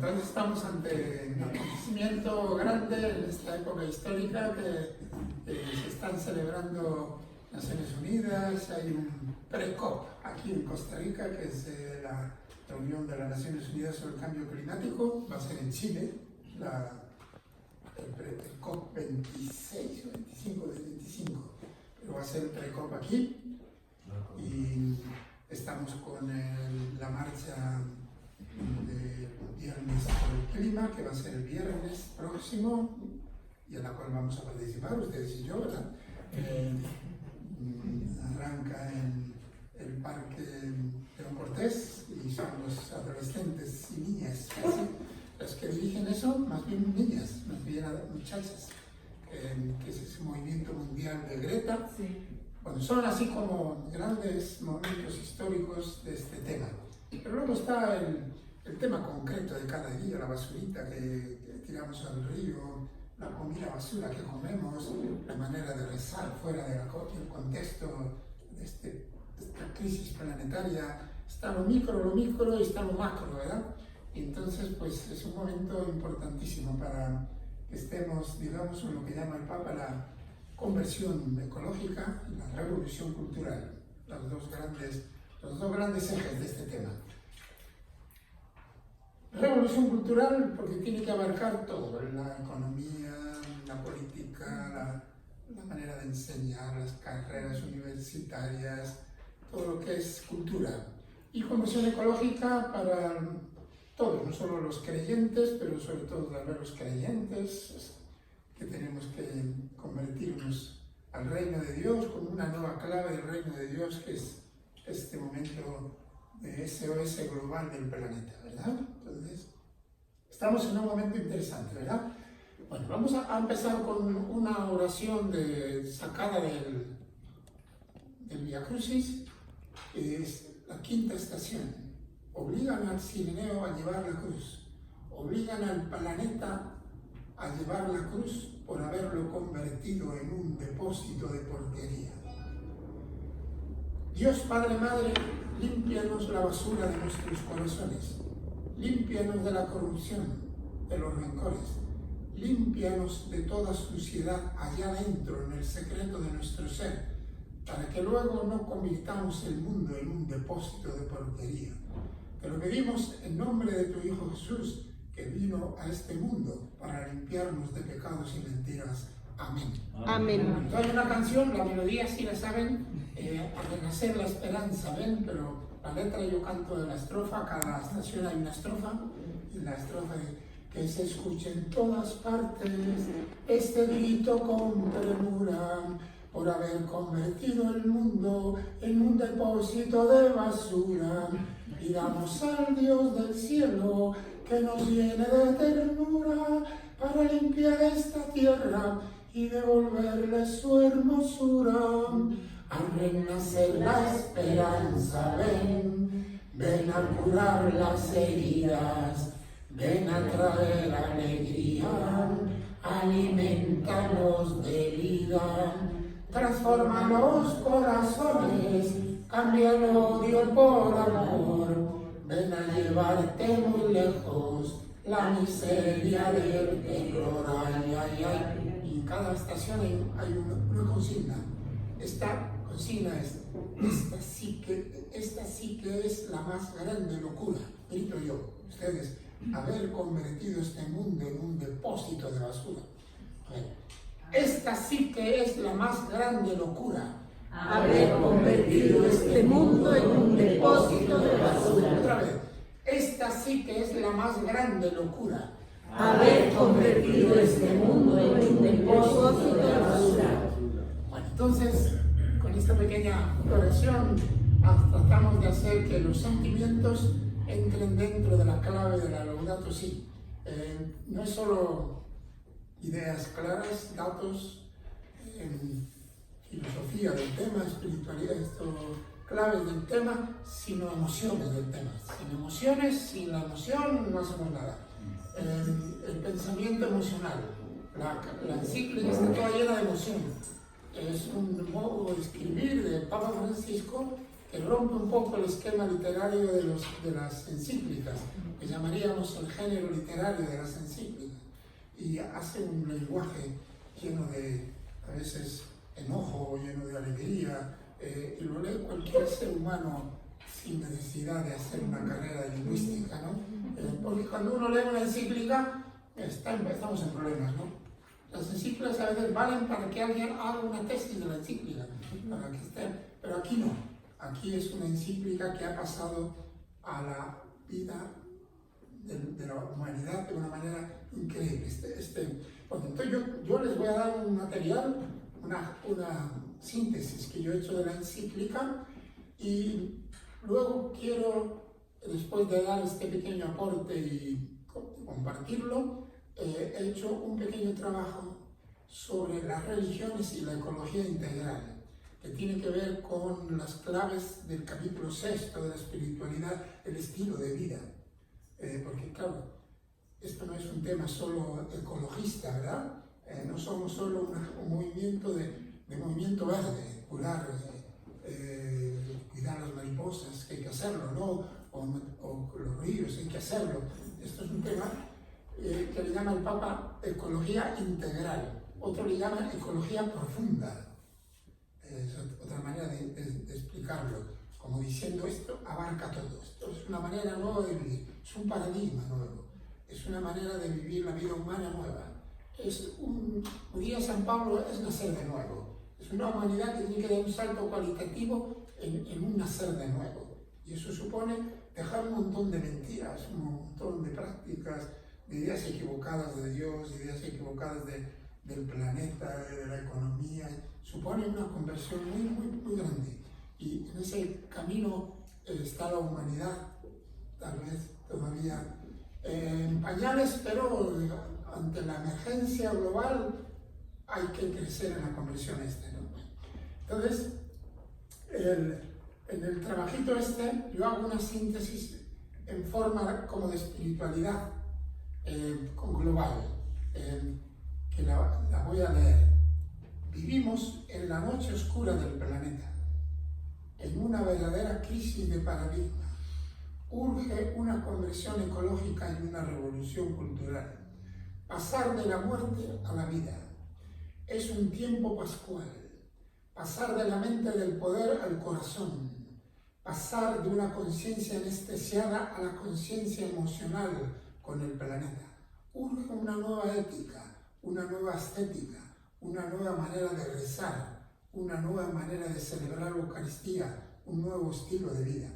entonces estamos ante un acontecimiento grande en esta época histórica que se están celebrando Naciones Unidas. Hay un pre-COP aquí en Costa Rica, que es la reunión de las Naciones Unidas sobre el cambio climático. Va a ser en Chile, el COP 26 o 25 del 25, pero va a ser el pre-COP aquí. Y estamos con la marcha de Viernes por el Clima, que va a ser el viernes próximo y en la cual vamos a participar, ustedes y yo, ¿verdad? Arranca en el Parque León Cortés y son los adolescentes y niñas, casi, las que dirigen eso, más bien niñas, más bien muchachas, que es ese movimiento mundial de Greta. Sí. Bueno, son así como grandes momentos históricos de este tema. Pero luego está el tema concreto de cada día, la basurita que tiramos al río, la comida basura que comemos, la manera de rezar fuera del contexto de esta crisis planetaria. Está lo micro y está lo macro, ¿verdad? Y entonces, pues es un momento importantísimo para que estemos, digamos, en lo que llama el Papa la conversión ecológica y la revolución cultural, los dos grandes ejes de este tema. Revolución cultural porque tiene que abarcar todo, la economía, la política, la manera de enseñar, las carreras universitarias, todo lo que es cultura. Y conversión ecológica para todos, no solo los creyentes, pero sobre todo también los creyentes, que tenemos que convertirnos al reino de Dios con una nueva clave del reino de Dios, que es este momento de SOS global del planeta, ¿verdad? Entonces, estamos en un momento interesante, ¿verdad? Bueno, vamos a empezar con una oración sacada del Via Crucis, que es la quinta estación. Obligan al Cireneo a llevar la cruz, obligan al planeta a llevar la cruz por haberlo convertido en un depósito de porquería. Dios Padre Madre, límpianos la basura de nuestros corazones, límpianos de la corrupción, de los rencores, límpianos de toda suciedad allá adentro, en el secreto de nuestro ser, para que luego no convirtamos el mundo en un depósito de porquería. Te lo pedimos en nombre de tu Hijo Jesús, que vino a este mundo para limpiarnos de pecados y mentiras. Amén. Amén. Entonces hay una canción, la melodía sí la saben, a renacer la esperanza, ¿ven? Pero la letra yo canto de la estrofa, cada estación hay una estrofa, y la estrofa de que se escuche en todas partes este grito con premura, por haber convertido el mundo en un depósito de basura. Pidamos al Dios del cielo que nos llene de ternura para limpiar esta tierra y devolverle su hermosura. Al renacer la esperanza, ven a curar las heridas, ven a traer alegría, alimentanos de vida, transforma los corazones, cambia el odio por amor, ven a llevarte muy lejos la miseria del terror. Ay, ay, ay. Y en cada estación hay una consigna. Esta consigna es, esta sí que es la más grande locura, grito yo, ustedes, haber convertido este mundo en un depósito de basura. Esta sí que es la más grande locura, Haber convertido este mundo en un depósito de basura. Otra vez, esta sí que es la más grande locura, Haber convertido este mundo en un depósito de basura. Bueno, entonces, con esta pequeña corrección, tratamos de hacer que los sentimientos entren dentro de la clave de la Laudato Si. No es solo ideas claras, datos, filosofía del tema, espiritualidad, claves del tema, sino emociones del tema. Sin emociones, sin la emoción, no hacemos nada. El pensamiento emocional, la encíclica está toda llena de emoción. Es un modo de escribir del Papa Francisco que rompe un poco el esquema literario de las encíclicas, que llamaríamos el género literario de las encíclicas, y hace un lenguaje lleno de, a veces, enojo, lleno de alegría, y lo lee cualquier ser humano sin necesidad de hacer una carrera de lingüística, ¿no? Porque cuando uno lee una encíclica, estamos en problemas, ¿no? Las encíclicas a veces valen para que alguien haga una tesis de la encíclica, para que esté, pero aquí no. Aquí es una encíclica que ha pasado a la vida de la humanidad de una manera increíble. Porque entonces yo les voy a dar un material, una síntesis que yo he hecho de la encíclica, y luego quiero, después de dar este pequeño aporte y compartirlo, he hecho un pequeño trabajo sobre las religiones y la ecología integral, que tiene que ver con las claves del capítulo 6 de la espiritualidad, el estilo de vida. Porque claro, esto no es un tema solo ecologista, ¿verdad? No somos solo un movimiento de movimiento verde, cuidar las mariposas, que hay que hacerlo, ¿no? O los ríos, hay que hacerlo. Esto es un tema que le llama el Papa ecología integral, otro le llama ecología profunda. Es otra manera de explicarlo, como diciendo esto abarca todo. Esto es una manera nueva de vivir, es un paradigma nuevo, es una manera de vivir la vida humana nueva. Como diría San Pablo, es nacer de nuevo. Es una humanidad que tiene que dar un salto cualitativo en un nacer de nuevo. Y eso supone dejar un montón de mentiras, un montón de prácticas, de ideas equivocadas de Dios, ideas equivocadas del planeta, de la economía. Supone una conversión muy grande. Y en ese camino está la humanidad, tal vez todavía en pañales, pero ante la emergencia global hay que crecer en la conversión ¿no? Entonces, en el trabajito yo hago una síntesis en forma como de espiritualidad global, que la voy a leer. Vivimos en la noche oscura del planeta, en una verdadera crisis de paradigma. Urge una conversión ecológica y una revolución cultural. Pasar de la muerte a la vida. Es un tiempo pascual. Pasar de la mente del poder al corazón. Pasar de una conciencia anestesiada a la conciencia emocional con el planeta. Urge una nueva ética, una nueva estética, una nueva manera de rezar, una nueva manera de celebrar la Eucaristía, un nuevo estilo de vida.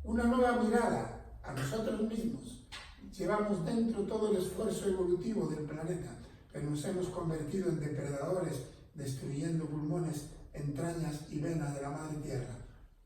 Una nueva mirada a nosotros mismos. Llevamos dentro todo el esfuerzo evolutivo del planeta, pero nos hemos convertido en depredadores, destruyendo pulmones, entrañas y venas de la Madre Tierra.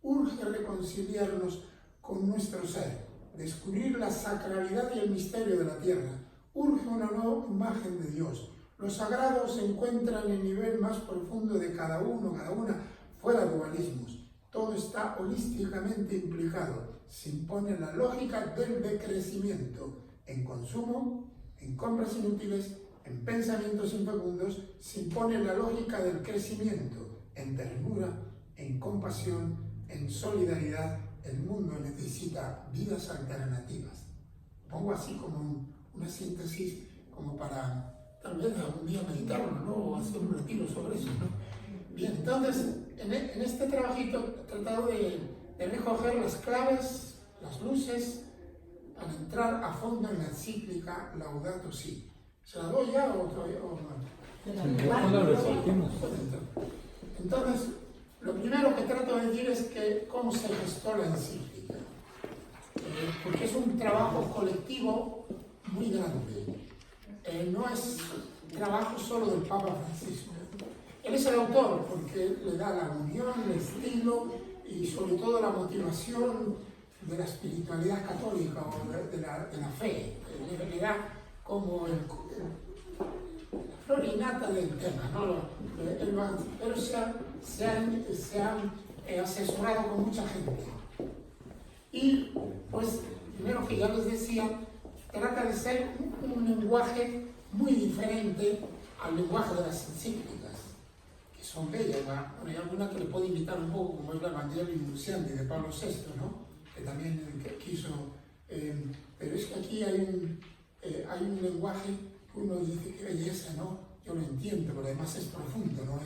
Urge reconciliarnos con nuestro ser, descubrir la sacralidad y el misterio de la Tierra. Urge una nueva imagen de Dios. Los sagrados se encuentran en el nivel más profundo de cada una, fuera de dualismos. Todo está holísticamente implicado. Se impone la lógica del decrecimiento en consumo, en compras inútiles, en pensamientos infecundos. Se impone la lógica del crecimiento en ternura, en compasión, en solidaridad. El mundo necesita vidas alternativas. Pongo así como una síntesis como para tal vez algún día meditarlo, ¿no? O hacer un retiro sobre eso, ¿no? Bien, entonces, en este trabajito he tratado de recoger las claves, las luces, para entrar a fondo en la encíclica Laudato Si. ¿Se la doy ya o todavía? Entonces, lo primero que trato de decir es que cómo se gestó la encíclica. Porque es un trabajo colectivo muy grande. No es trabajo solo del Papa Francisco. Él es el autor porque le da la unión, el estilo y sobre todo la motivación de la espiritualidad católica o de la fe. Le da como la flor innata del tema, ¿no? Pero se han asesorado con mucha gente. Y pues, primero que ya les decía, trata de ser un lenguaje muy diferente al lenguaje de las encíclicas, que son bellas. Bueno, hay alguna que le puede imitar un poco, como es la Evangelii Nuntiandi de Pablo VI, ¿no? Que también quiso. Pero es que aquí hay un lenguaje que uno dice que belleza, ¿no? Yo lo entiendo, pero además es profundo, ¿no?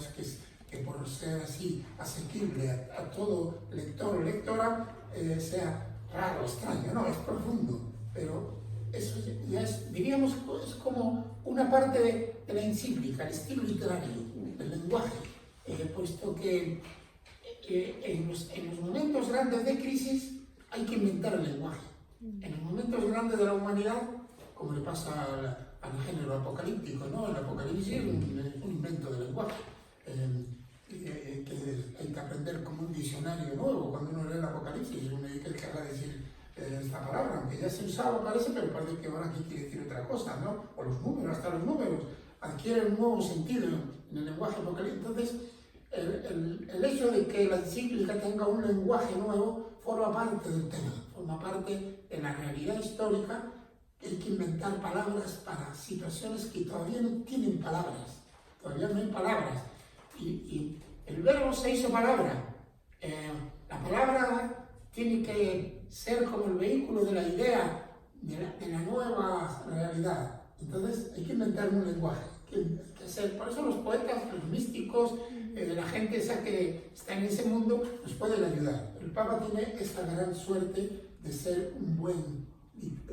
Que por ser así asequible a todo lector o lectora sea raro, extraño, no, es profundo, pero eso ya es, diríamos, es como una parte de la encíclica, el estilo literario, del lenguaje, puesto que en los momentos grandes de crisis hay que inventar el lenguaje. En los momentos grandes de la humanidad, como le pasa al género apocalíptico, ¿no? El apocalipsis es un invento del lenguaje. Que hay que aprender como un diccionario nuevo cuando uno lee el Apocalipsis y uno dice que querrá decir esta palabra, aunque ya se usaba parece, pero parece que ahora aquí quiere decir otra cosa, ¿no? O los números, hasta los números adquieren un nuevo sentido en el lenguaje apocalíptico. Entonces, el hecho de que la encíclica tenga un lenguaje nuevo forma parte del tema, forma parte de la realidad histórica. Hay que inventar palabras para situaciones que todavía no tienen palabras, todavía no hay palabras. Y el verbo se hizo palabra. La palabra tiene que ser como el vehículo de la idea de la nueva realidad. Entonces hay que inventar un lenguaje. Que hacer. Por eso los poetas, los místicos, la gente esa que está en ese mundo nos pueden ayudar. El Papa tiene esta gran suerte de ser un buen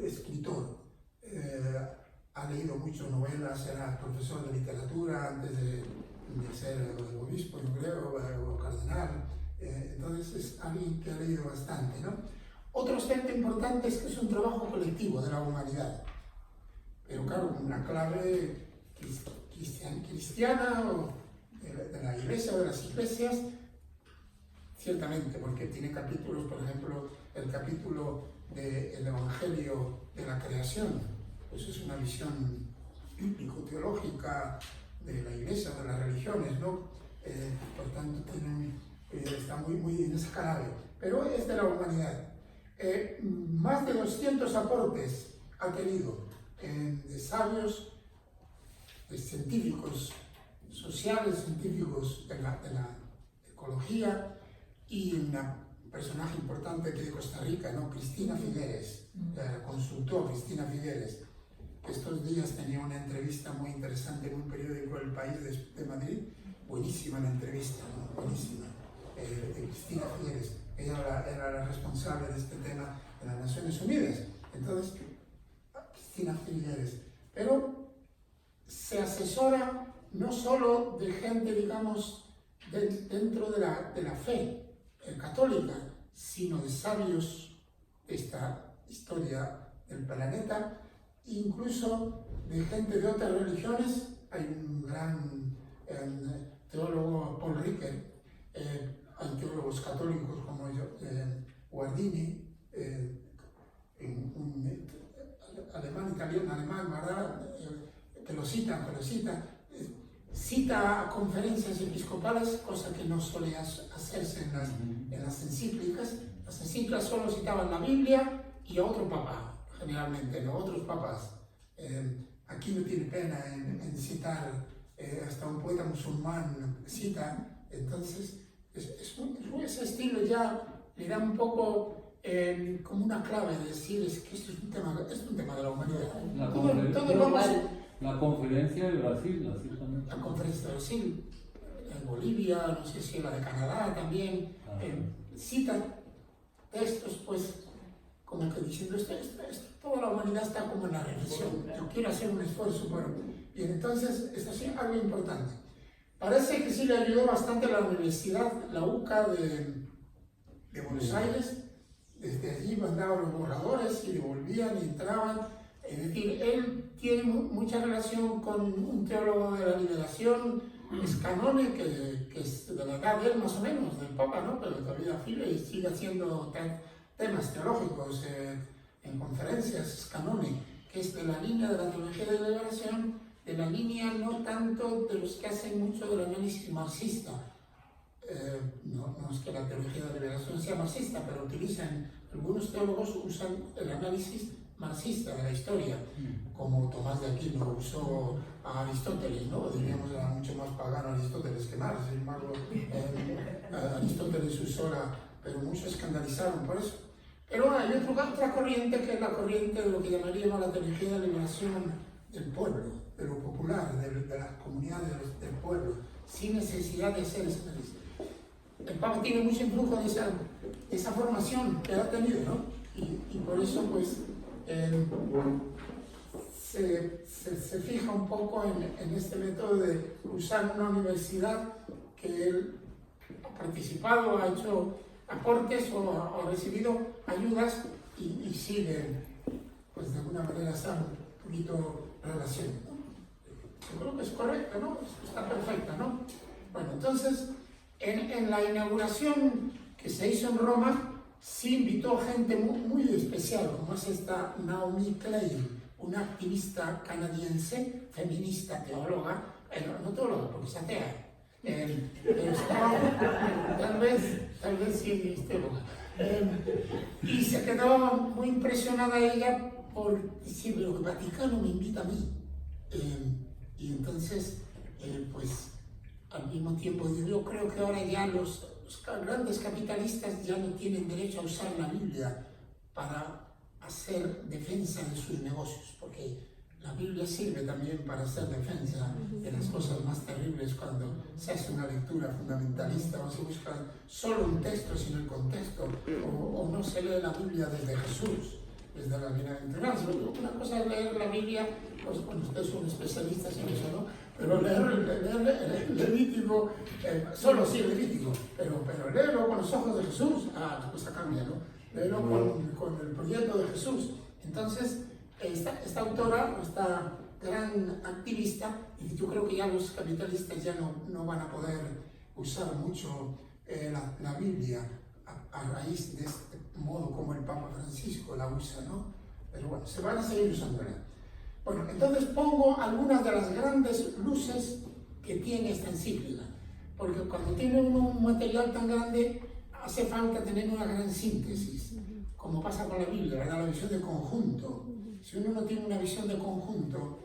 escritor. Ha leído muchas novelas, era profesor de literatura antes de ser obispo, yo creo, o cardenal. Entonces es alguien que ha leído bastante, ¿no? Otro aspecto importante es que es un trabajo colectivo de la humanidad, pero claro, una clave cristiana o de la iglesia o de las iglesias, ciertamente, porque tiene capítulos, por ejemplo, el capítulo del Evangelio de la creación, pues es una visión bíblico-teológica de la iglesia, de las religiones, ¿no? Por tanto, está muy en esa clave, pero es de la humanidad. Más de 200 aportes ha tenido de sabios, de científicos sociales, científicos de la ecología, y un personaje importante aquí de Costa Rica, ¿no? Cristina Figueres, la consultó Cristina Figueres. Estos días tenía una entrevista muy interesante en un periódico del País de Madrid, buenísima la entrevista, ¿no? Buenísima, de Cristina Figueres. Ella era la responsable de este tema de las Naciones Unidas. Entonces, Cristina Figueres. Pero se asesora no solo de gente, digamos, dentro de la fe católica, sino de sabios de esta historia del planeta, incluso de gente de otras religiones. Hay un gran teólogo, Paul Ricoeur, hay teólogos católicos como Guardini, un alemán, italiano, alemán, ¿verdad? Que lo citan, cita conferencias episcopales, cosa que no suele hacerse en las encíclicas. Las encíclicas solo citaban la Biblia y a otro papa, generalmente, ¿no? Otros papas. Aquí no tiene pena en citar, hasta un poeta musulmán cita. Entonces, ese estilo ya le da un poco como una clave de decir es que esto es un tema de la humanidad. La conferencia de Brasil, también. La conferencia de Brasil, en Bolivia, no sé si la de Canadá también, citan textos, pues, como que diciendo, toda la humanidad está como en la religión, yo quiero hacer un esfuerzo, bueno, y entonces, esto es algo importante. Parece que sí le ayudó bastante a la universidad, la UCA de Buenos Aires. Desde allí mandaban los borradores y devolvían y entraban. Es decir, él tiene mucha relación con un teólogo de la liberación, Scanone, que es de la edad de él más o menos, del Papa, ¿no? Pero todavía vive y sigue haciendo temas teológicos en conferencias. Scanone, que es de la línea de la teología de la liberación, de la línea no tanto de los que hacen mucho del análisis marxista. No es que la teología de la liberación sea marxista, pero algunos teólogos usan el análisis marxista de la historia, como Tomás de Aquino usó a Aristóteles, ¿no? Diríamos era mucho más pagano Aristóteles que Marx, sin embargo, Aristóteles usó pero muchos escandalizaron por eso. Pero hay otra corriente que es la corriente de lo que llamaríamos la teología de liberación del pueblo, de lo popular, de las comunidades del pueblo, sin necesidad de ser especialista. El Papa tiene mucho influjo de esa formación que ha tenido, ¿no? Y por eso, pues, se fija un poco en este método de usar una universidad que él ha participado, ha hecho aportes o ha recibido ayudas y sigue, pues de alguna manera, esa un poquito relación, ¿no? Yo creo que es correcta, ¿no? Está perfecta, ¿no? Bueno, entonces, en la inauguración que se hizo en Roma, sí invitó gente muy especial, como es esta Naomi Klein, una activista canadiense, feminista, teóloga, no teóloga porque es atea, pero estaba, tal vez sí es teóloga, y se quedó muy impresionada ella por decir, pero que Vaticano me invita a mí, y entonces, pues, al mismo tiempo, yo creo que ahora ya los grandes capitalistas ya no tienen derecho a usar la Biblia para hacer defensa de sus negocios, porque la Biblia sirve también para hacer defensa de las cosas más terribles cuando se hace una lectura fundamentalista o se busca solo un texto sin el contexto, o no se lee la Biblia desde Jesús, desde la bienaventuranza. Una cosa es leer la Biblia, pues bueno, ustedes son especialistas en eso, ¿no? Pero leer Levítico, solo sí Levítico, pero léelo con los ojos de Jesús, la cosa cambia, ¿no? Léelo con el proyecto de Jesús. Entonces, esta autora, esta gran activista, y yo creo que ya los capitalistas ya no van a poder usar mucho la Biblia a raíz de este modo como el Papa Francisco la usa, ¿no? Pero bueno, se van a seguir usándola. Bueno, entonces pongo algunas de las grandes luces que tiene esta encíclica, porque cuando tiene un material tan grande hace falta tener una gran síntesis, como pasa con la Biblia, ¿verdad? La visión de conjunto. Si uno no tiene una visión de conjunto,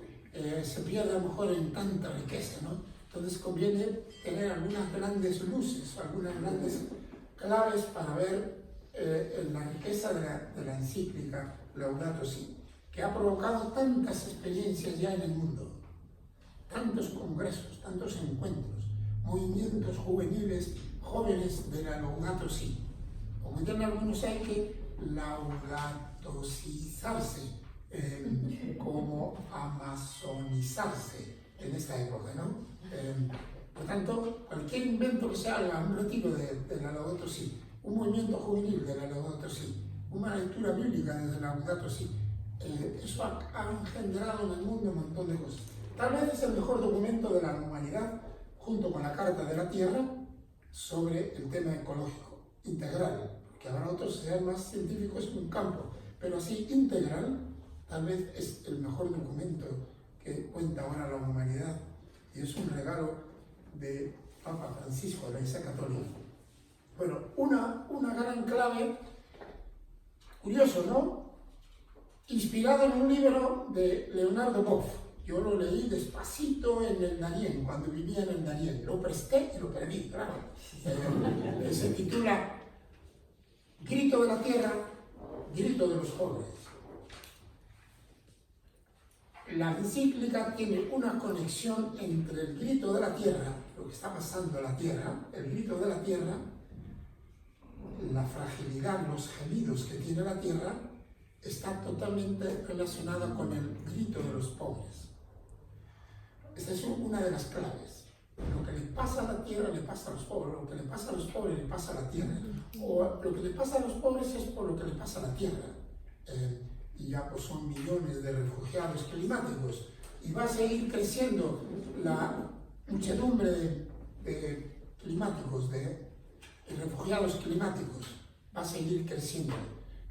se pierde a lo mejor en tanta riqueza, ¿no? Entonces conviene tener algunas grandes luces, algunas grandes claves para ver la riqueza de la encíclica Laudato Si, que ha provocado tantas experiencias ya en el mundo, tantos congresos, tantos encuentros, movimientos juveniles, jóvenes de la Laudato Si. Como llaman algunos, hay que laudatosizarse, como amazonizarse en esta época, ¿no? Por tanto, cualquier invento que se haga, un retiro de la Laudato Si, un movimiento juvenil de la Laudato Si, una lectura bíblica desde la Laudato Si, eso ha engendrado en el mundo un montón de cosas. Tal vez es el mejor documento de la humanidad, junto con la Carta de la Tierra, sobre el tema ecológico, integral, porque habrá otros que sean más científicos en un campo, pero así integral, tal vez es el mejor documento que cuenta ahora la humanidad, y es un regalo de Papa Francisco, la Iglesia Católica. Bueno, una gran clave, curioso, ¿no? Inspirado en un libro de Leonardo Boff. Yo lo leí despacito en el Darién, cuando vivía en el Darién. Lo presté y lo perdí, claro. Se titula Grito de la Tierra, Grito de los Jóvenes. La encíclica tiene una conexión entre el grito de la tierra, lo que está pasando en la tierra, el grito de la tierra, la fragilidad, los gemidos que tiene la tierra, está totalmente relacionada con el grito de los pobres. Esta es una de las claves. Lo que le pasa a la tierra le pasa a los pobres, lo que le pasa a los pobres le pasa a la tierra, o lo que le pasa a los pobres es por lo que le pasa a la tierra. Y ya pues son millones de refugiados climáticos, y va a seguir creciendo la muchedumbre de climáticos, de refugiados climáticos, va a seguir creciendo.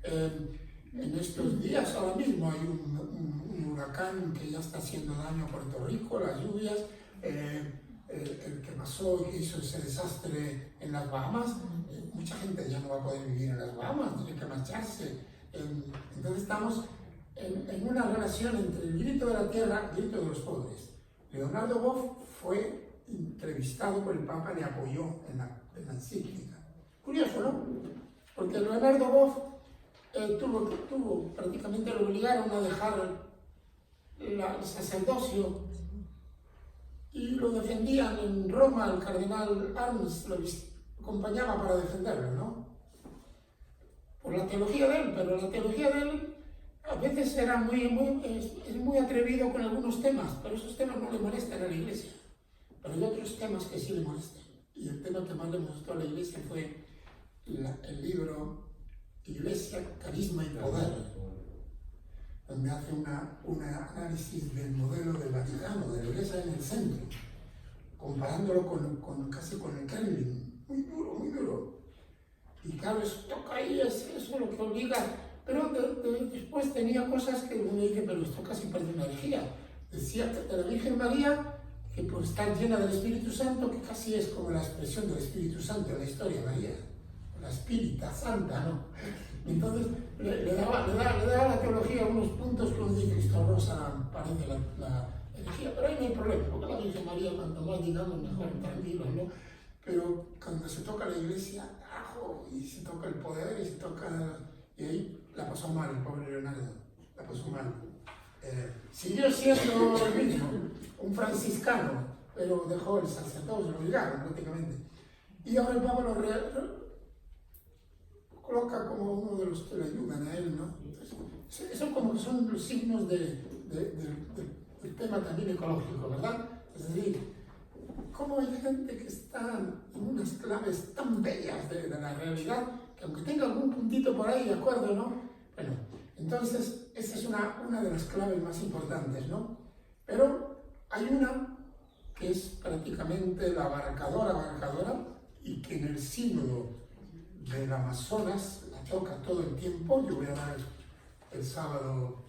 En estos días, ahora mismo, hay un huracán que ya está haciendo daño a Puerto Rico, las lluvias, el que pasó y que hizo ese desastre en las Bahamas, mucha gente ya no va a poder vivir en las Bahamas, tiene que marcharse. Entonces estamos en una relación entre el grito de la tierra y el grito de los pobres. Leonardo Boff fue entrevistado por el Papa y le apoyó en la encíclica. Curioso, ¿no? Porque Leonardo Boff prácticamente lo obligaron a dejar el sacerdocio y lo defendían en Roma. El cardenal Arns lo acompañaba para defenderlo, ¿no? Por la teología de él, pero la teología de él a veces era es muy atrevido con algunos temas, pero esos temas no le molestan a la Iglesia. Pero hay otros temas que sí le molestan. Y el tema que más le molestó a la Iglesia fue el libro Iglesia, Carisma y Poder, donde hace un análisis del modelo del Vaticano, de la Iglesia en el centro, comparándolo casi con el Kremlin. Muy duro, muy duro. Y claro, eso toca ahí, eso es lo que obliga. Pero después tenía cosas que uno dice, pero esto casi parece una herejía. Decía de la Virgen María que por estar llena del Espíritu Santo, que casi es como la expresión del Espíritu Santo en la historia de María, la Espírita Santa, ¿no? Entonces le daba a la teología unos puntos que uno dice, esto rosa parece la herejía, pero ahí no hay problema, porque la Virgen María, cuanto más digamos, mejor, tranquilos, ¿no? Pero cuando se toca la Iglesia, ajo, y se toca el poder, y se toca... Y ahí la pasó mal el pobre Leonardo, la pasó mal. Siguió siendo el mismo, un franciscano, pero dejó el sacerdocio, lo obligaron prácticamente. Y ahora el Papa lo coloca como uno de los que le ayudan a él, ¿no? Entonces, eso como que son los signos del tema también ecológico, ¿verdad? Es decir, cómo hay gente que está en unas claves tan bellas de la realidad, que aunque tenga algún puntito por ahí, de acuerdo, ¿no? Bueno, entonces, esa es una de las claves más importantes, ¿no? Pero hay una que es prácticamente la abarcadora, y que en el sínodo del Amazonas la toca todo el tiempo. Yo voy a dar el sábado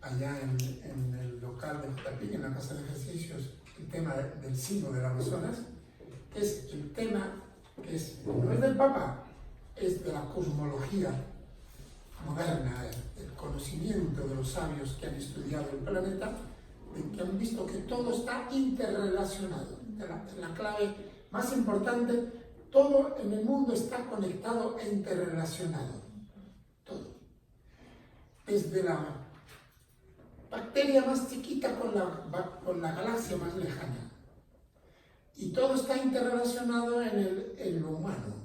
allá en el local de Jutapín, en la casa de ejercicios, el tema del sínodo del Amazonas, que es el tema que no es del Papa, es de la cosmología moderna, el conocimiento de los sabios que han estudiado el planeta, de que han visto que todo está interrelacionado. La clave más importante, todo en el mundo está conectado e interrelacionado. Todo. Desde la bacteria más chiquita con la galaxia más lejana. Y todo está interrelacionado en lo humano.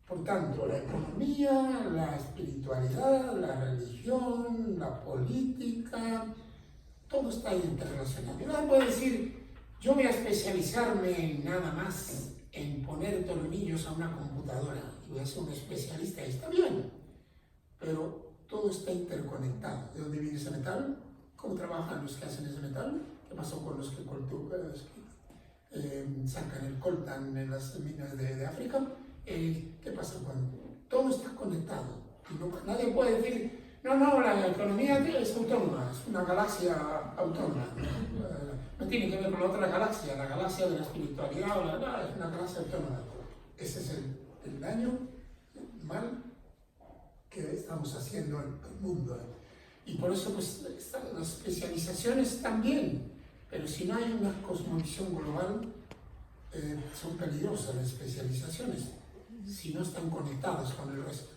Por tanto, la economía, la espiritualidad, la religión, la política, todo está interrelacionado. Uno puede decir, yo voy a especializarme nada más en poner tornillos a una computadora y voy a ser un especialista, y está bien, pero todo está interconectado. ¿De dónde viene ese metal? ¿Cómo trabajan los que hacen ese metal? ¿Qué pasó con los que sacan el coltan en las minas de África? ¿Qué pasa cuando todo está conectado? Y nadie puede decir, no, la economía es autónoma, es una galaxia autónoma. No tiene que ver con la otra galaxia, la galaxia de la espiritualidad, es una galaxia autónoma. Ese es el daño, el mal que estamos haciendo al mundo. Y por eso pues, las especializaciones también, pero si no hay una cosmovisión global, son peligrosas las especializaciones, si no están conectadas con el resto.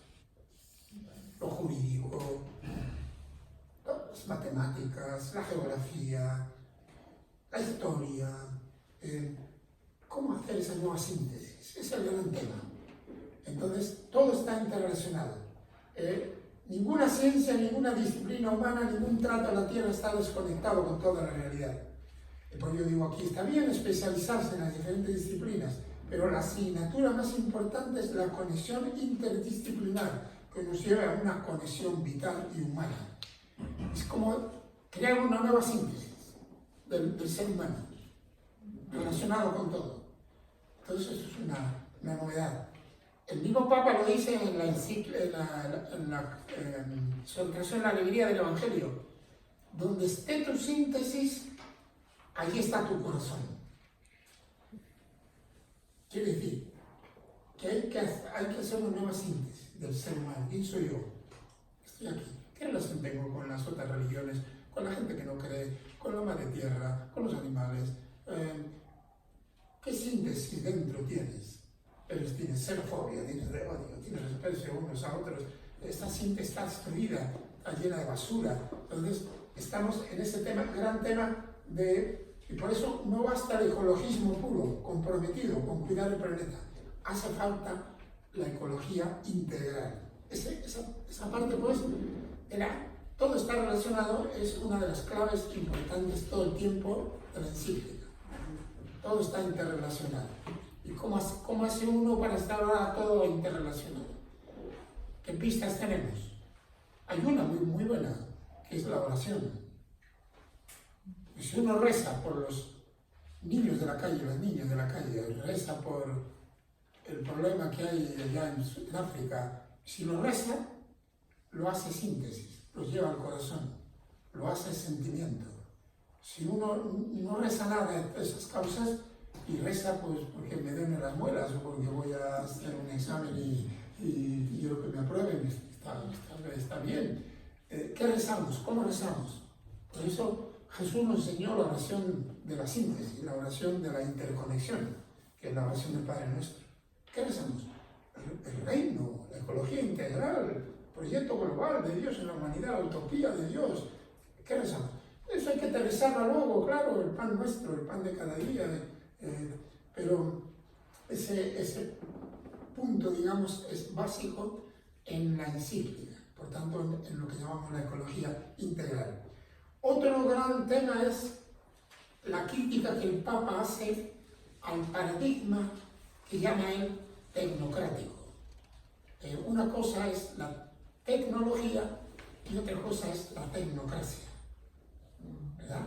Lo jurídico, las matemáticas, la geografía, la historia, cómo hacer esa nueva síntesis, ese es el gran tema. Entonces, todo está interrelacionado. Ninguna ciencia, ninguna disciplina humana, ningún trato a la Tierra está desconectado con toda la realidad. Por yo digo, aquí está bien especializarse en las diferentes disciplinas, pero la asignatura más importante es la conexión interdisciplinar, que nos lleva a una conexión vital y humana. Es como crear una nueva síntesis del ser humano, relacionado con todo. Entonces, eso es una novedad. El mismo Papa lo dice en la exhortación a la alegría del Evangelio. Donde esté tu síntesis, allí está tu corazón. Quiere decir que hay que hacer una nueva síntesis del ser humano. ¿Quién soy yo? Estoy aquí. ¿Qué relación tengo con las otras religiones, con la gente que no cree, con la madre tierra, con los animales? ¿Qué síntesis dentro tienes? Tienes xenofobia, tienes de odio, tienes respeto unos a otros. Esta síntesis está destruida, está llena de basura. Entonces, estamos en ese tema, gran tema y por eso no basta el ecologismo puro, comprometido con cuidar el planeta. Hace falta la ecología integral. Esa parte, pues, todo está relacionado, es una de las claves importantes todo el tiempo de la encíclica. Todo está interrelacionado. ¿Y cómo hace uno para estar ahora todo interrelacionado? ¿Qué pistas tenemos? Hay una muy buena, que es la oración. Y si uno reza por los niños de la calle, las niñas de la calle, reza por el problema que hay allá en África, si lo reza, lo hace síntesis, lo lleva al corazón, lo hace sentimiento. Si uno no reza nada de esas causas, y reza pues porque me den las muelas o porque voy a hacer un examen y quiero que me aprueben, está bien. ¿Qué rezamos? ¿Cómo rezamos? Por eso Jesús nos enseñó la oración de la síntesis, la oración de la interconexión, que es la oración del Padre Nuestro. ¿Qué rezamos? El reino, la ecología integral, el proyecto global de Dios en la humanidad, la utopía de Dios. ¿Qué rezamos? Eso hay que aterrizarlo luego, claro, el pan nuestro, el pan de cada día. Pero ese punto, digamos, es básico en la encíclica, por tanto, en lo que llamamos la ecología integral. Otro gran tema es la crítica que el Papa hace al paradigma que llama él tecnocrático. Una cosa es la tecnología y otra cosa es la tecnocracia. ¿Verdad?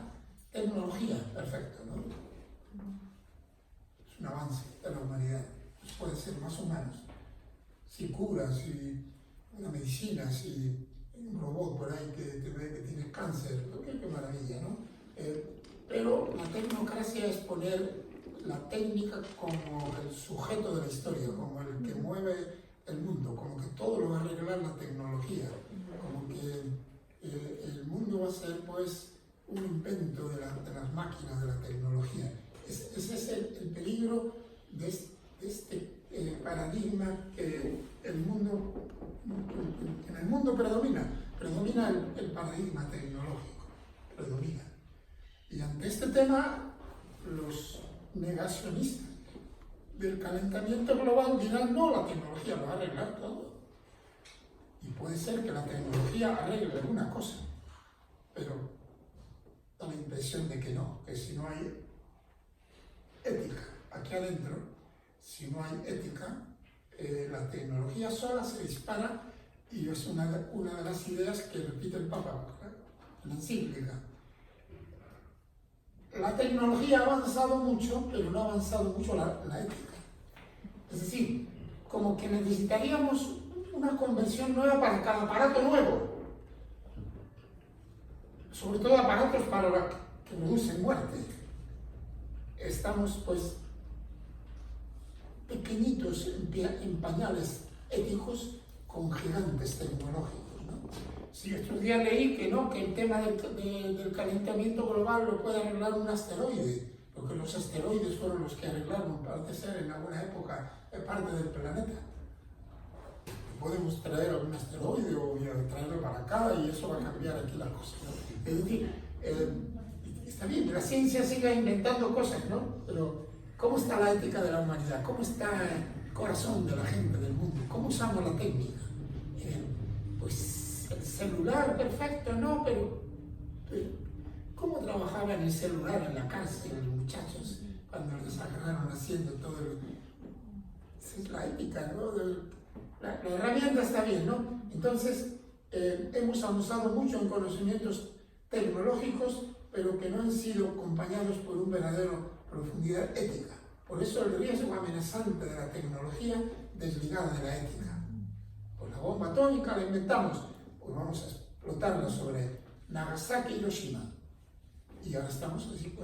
Tecnología, perfecto, ¿no? Es un avance de la humanidad, pues puede ser más humanos. Si curas, si una medicina, si un robot por ahí que te ve que tienes cáncer, qué maravilla, ¿no? Pero la tecnocracia es poner la técnica como el sujeto de la historia, como el que mueve el mundo, como que todo lo va a arreglar la tecnología, como que el mundo va a ser pues un invento de las máquinas, de la tecnología. Ese es el peligro de este paradigma que en el mundo predomina el paradigma tecnológico, predomina. Y ante este tema, los negacionistas del calentamiento global dirán, no, la tecnología lo va a arreglar todo. Y puede ser que la tecnología arregle alguna cosa, pero da la impresión de que no, que si no hay ética aquí adentro, si no hay ética, la tecnología sola se dispara y es una de las ideas que repite el Papa en la encíclica. La tecnología ha avanzado mucho, pero no ha avanzado mucho la ética. Es decir, como que necesitaríamos una conversión nueva para cada aparato nuevo. Sobre todo aparatos para que producen muerte. Estamos pues pequeñitos en pañales éticos con gigantes tecnológicos, ¿no? Si estos días leí que no, que el tema del calentamiento global lo puede arreglar un asteroide, porque los asteroides fueron los que arreglaron, parece ser en alguna época, parte del planeta. Podemos traer algún asteroide o traerlo para acá y eso va a cambiar aquí las cosas, ¿no? Es decir, está bien, la ciencia sigue inventando cosas, ¿no? Pero ¿cómo está la ética de la humanidad? ¿Cómo está el corazón de la gente del mundo? ¿Cómo usamos la técnica? Pues el celular, perfecto, ¿no? Pero ¿cómo trabajaban el celular en la cárcel los muchachos cuando los agarraron haciendo todo el... Esa es la ética, ¿no? La herramienta está bien, ¿no? Entonces, hemos avanzado mucho en conocimientos tecnológicos, pero que no han sido acompañados por una verdadera profundidad ética. Por eso el riesgo amenazante de la tecnología desligada de la ética. Pues la bomba atómica la inventamos, pues vamos a explotarla sobre Nagasaki y Hiroshima. Y ahora estamos así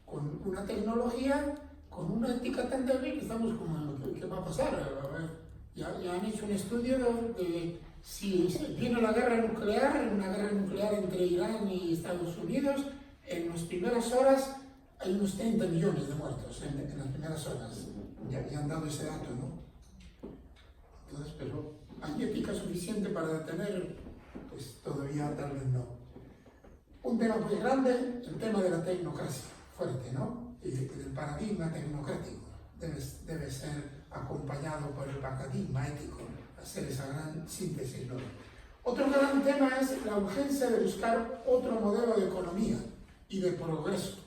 con una tecnología, con una ética tan débil que estamos como, ¿qué va a pasar? A ver, ya han hecho un estudio si viene la guerra nuclear, una guerra nuclear entre Irán y Estados Unidos, en las primeras horas hay unos 30 millones de muertos en las primeras horas. Ya han dado ese dato, ¿no? Entonces, pero ¿hay ética suficiente para detener? Pues todavía tal vez no. Un tema muy grande, el tema de la tecnocracia, fuerte, ¿no? Y del paradigma tecnocrático. Debe ser acompañado por el paradigma ético, hacer esa gran síntesis, ¿no? Otro gran tema es la urgencia de buscar otro modelo de economía y de progreso.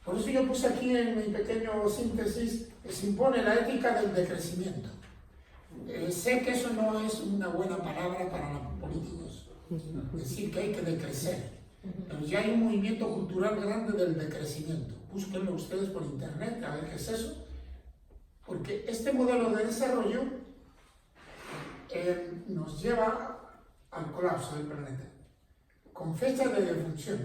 Por eso yo puse aquí en mi pequeño síntesis que se impone la ética del decrecimiento. Sé que eso no es una buena palabra para los políticos, decir que hay que decrecer, pero ya hay un movimiento cultural grande del decrecimiento. Búsquenlo ustedes por internet a ver qué es eso, porque este modelo de desarrollo nos lleva al colapso del planeta, con fecha de defunción.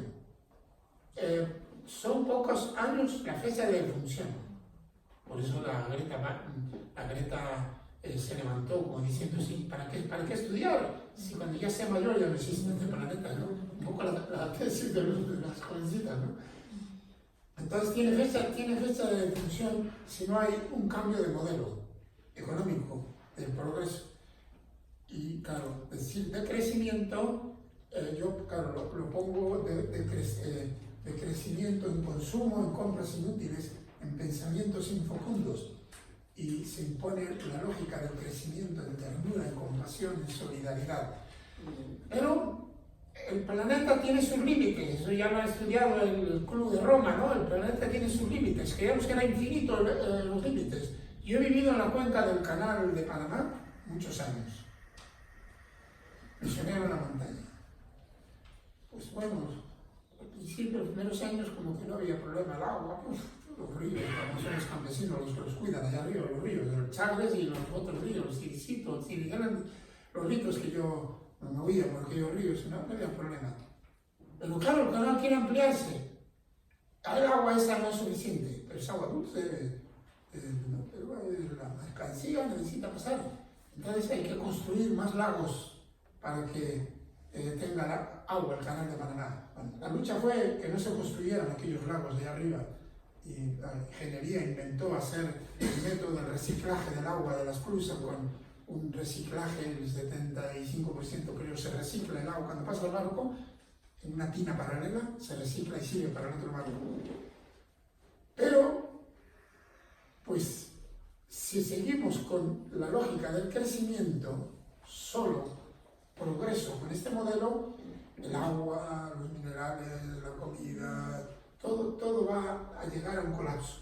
Son pocos años la fecha de defunción. Por eso la Greta se levantó como diciendo, sí, ¿para qué estudiar? Si cuando ya sea mayor ya no existe este planeta, ¿no? Un poco la tesis de las jovencitas, ¿no? Entonces tiene fecha de defunción si no hay un cambio de modelo económico, del progreso. Y claro, decir de crecimiento, yo claro, lo pongo de crecimiento en consumo, en compras inútiles, en pensamientos infecundos. Y se impone la lógica del crecimiento en ternura, en compasión, en solidaridad. Pero el planeta tiene sus límites, eso ya lo ha estudiado el Club de Roma, ¿no? El planeta tiene sus límites, creíamos que era infinito los límites. Yo he vivido en la cuenca del Canal de Panamá muchos años, misionero en la montaña. Pues bueno, al principio, los primeros años como que no había problema, el agua, los ríos, como son los campesinos los que los cuidan allá arriba, los ríos, los Chagres y los otros ríos, los Tiricitos, eran los ricos que yo me movía por aquellos ríos, no había problema. Pero claro, el canal quiere ampliarse. El agua esa no es suficiente, pero es agua dulce, pero la mercancía necesita pasar. Entonces hay que construir más lagos para que tenga agua el canal de Panamá. Bueno, la lucha fue que no se construyeran aquellos lagos de arriba. Y la ingeniería inventó hacer el método de reciclaje del agua de las cruzas con un reciclaje, el 75% creo se recicla el agua cuando pasa el barco, en una tina paralela, se recicla y sirve para el otro barco. Pero, pues, si seguimos con la lógica del crecimiento, solo progreso con este modelo, el agua, los minerales, la comida, todo va a llegar a un colapso.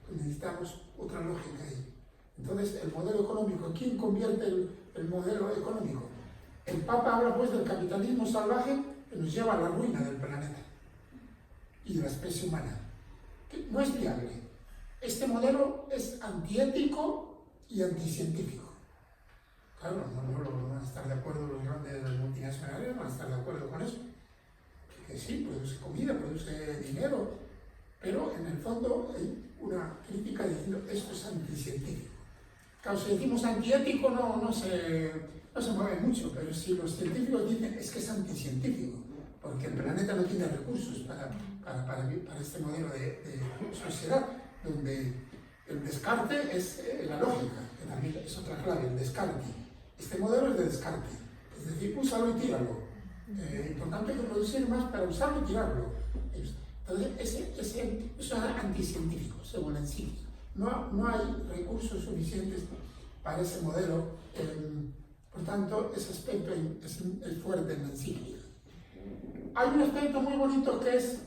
Necesitamos otra lógica ahí. Entonces, el modelo económico, ¿quién convierte el modelo económico? El Papa habla pues del capitalismo salvaje que nos lleva a la ruina del planeta y de la especie humana, que no es viable. Este modelo es antiético y anticientífico. Claro, no van a estar de acuerdo los grandes multinacionales, no van a estar de acuerdo con eso. Que sí, produce comida, produce dinero, pero en el fondo hay una crítica diciendo esto es anticientífico. Claro, si decimos antiético no se mueve mucho, pero si los científicos dicen es que es anticientífico, porque el planeta no tiene recursos para este modelo de sociedad, donde el descarte es la lógica, que también es otra clave, el descarte. Este modelo es de descarte, es decir, úsalo y tíralo. Importante que producir más para usarlo y tirarlo. Entonces, eso es anticientífico, según la encíclica. No hay recursos suficientes para ese modelo, por tanto, ese aspecto es fuerte en la encíclica. Hay un aspecto muy bonito que es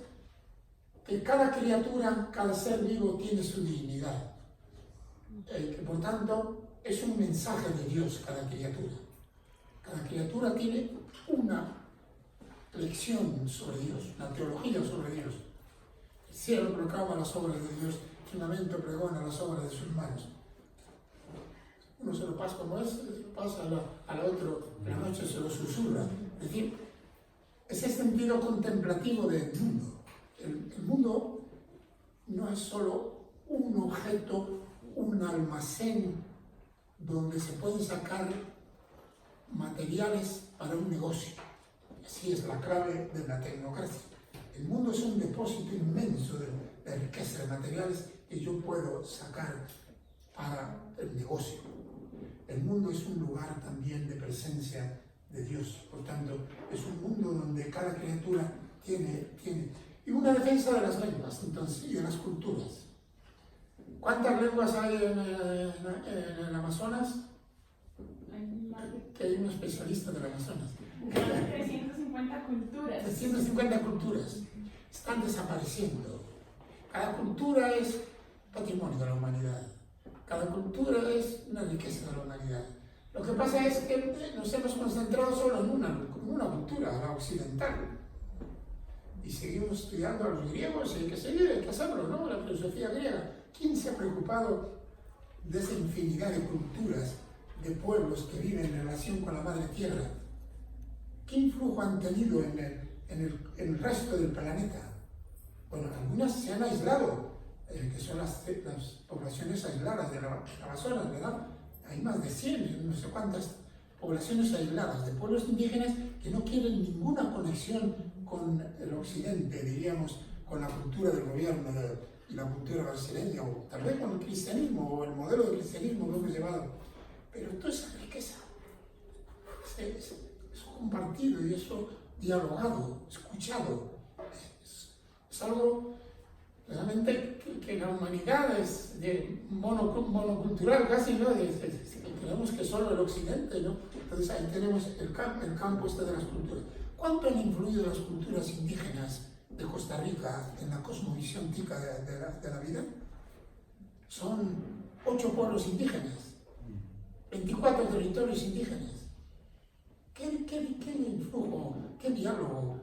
que cada criatura, cada ser vivo tiene su dignidad, que por tanto es un mensaje de Dios cada criatura. Cada criatura tiene una lección sobre Dios, una teología sobre Dios. El cielo proclama las obras de Dios, el firmamento pregona las obras de sus manos. Uno se lo pasa como es, se lo pasa al otro, en la noche se lo susurra. Es decir, ese sentido contemplativo del mundo. El mundo no es solo un objeto, un almacén donde se pueden sacar materiales para un negocio. Así es la clave de la tecnocracia. El mundo es un depósito inmenso de riqueza, de materiales que yo puedo sacar para el negocio. El mundo es un lugar también de presencia de Dios. Por tanto, es un mundo donde cada criatura tiene y una defensa de las lenguas, entonces, y de las culturas. ¿Cuántas lenguas hay en el Amazonas? Que hay un especialista del Amazonas. 350 culturas. 350 culturas están desapareciendo. Cada cultura es patrimonio de la humanidad. Cada cultura es una riqueza de la humanidad. Lo que pasa es que nos hemos concentrado solo en una cultura, la occidental. Y seguimos estudiando a los griegos y hay que seguir, hay que hacerlo, ¿no? La filosofía griega. ¿Quién se ha preocupado de esa infinidad de culturas, de pueblos que viven en relación con la madre tierra? ¿Qué influjo han tenido en el resto del planeta? Bueno, algunas se han aislado, que son las poblaciones aisladas de la Amazonas, ¿verdad? Hay más de 100, no sé cuántas poblaciones aisladas de pueblos indígenas que no quieren ninguna conexión con el occidente, diríamos, con la cultura del gobierno y la cultura brasileña, o tal vez con el cristianismo, o el modelo de cristianismo que hemos llevado. Pero toda esa riqueza es compartido y eso dialogado, escuchado. Es algo realmente que la humanidad es monocultural casi, ¿no? Creemos que solo el occidente, ¿no? Entonces ahí tenemos el campo este de las culturas. ¿Cuánto han influido las culturas indígenas de Costa Rica en la cosmovisión tica de la vida? Son 8 pueblos indígenas, 24 territorios indígenas. ¿Qué influjo, qué diálogo?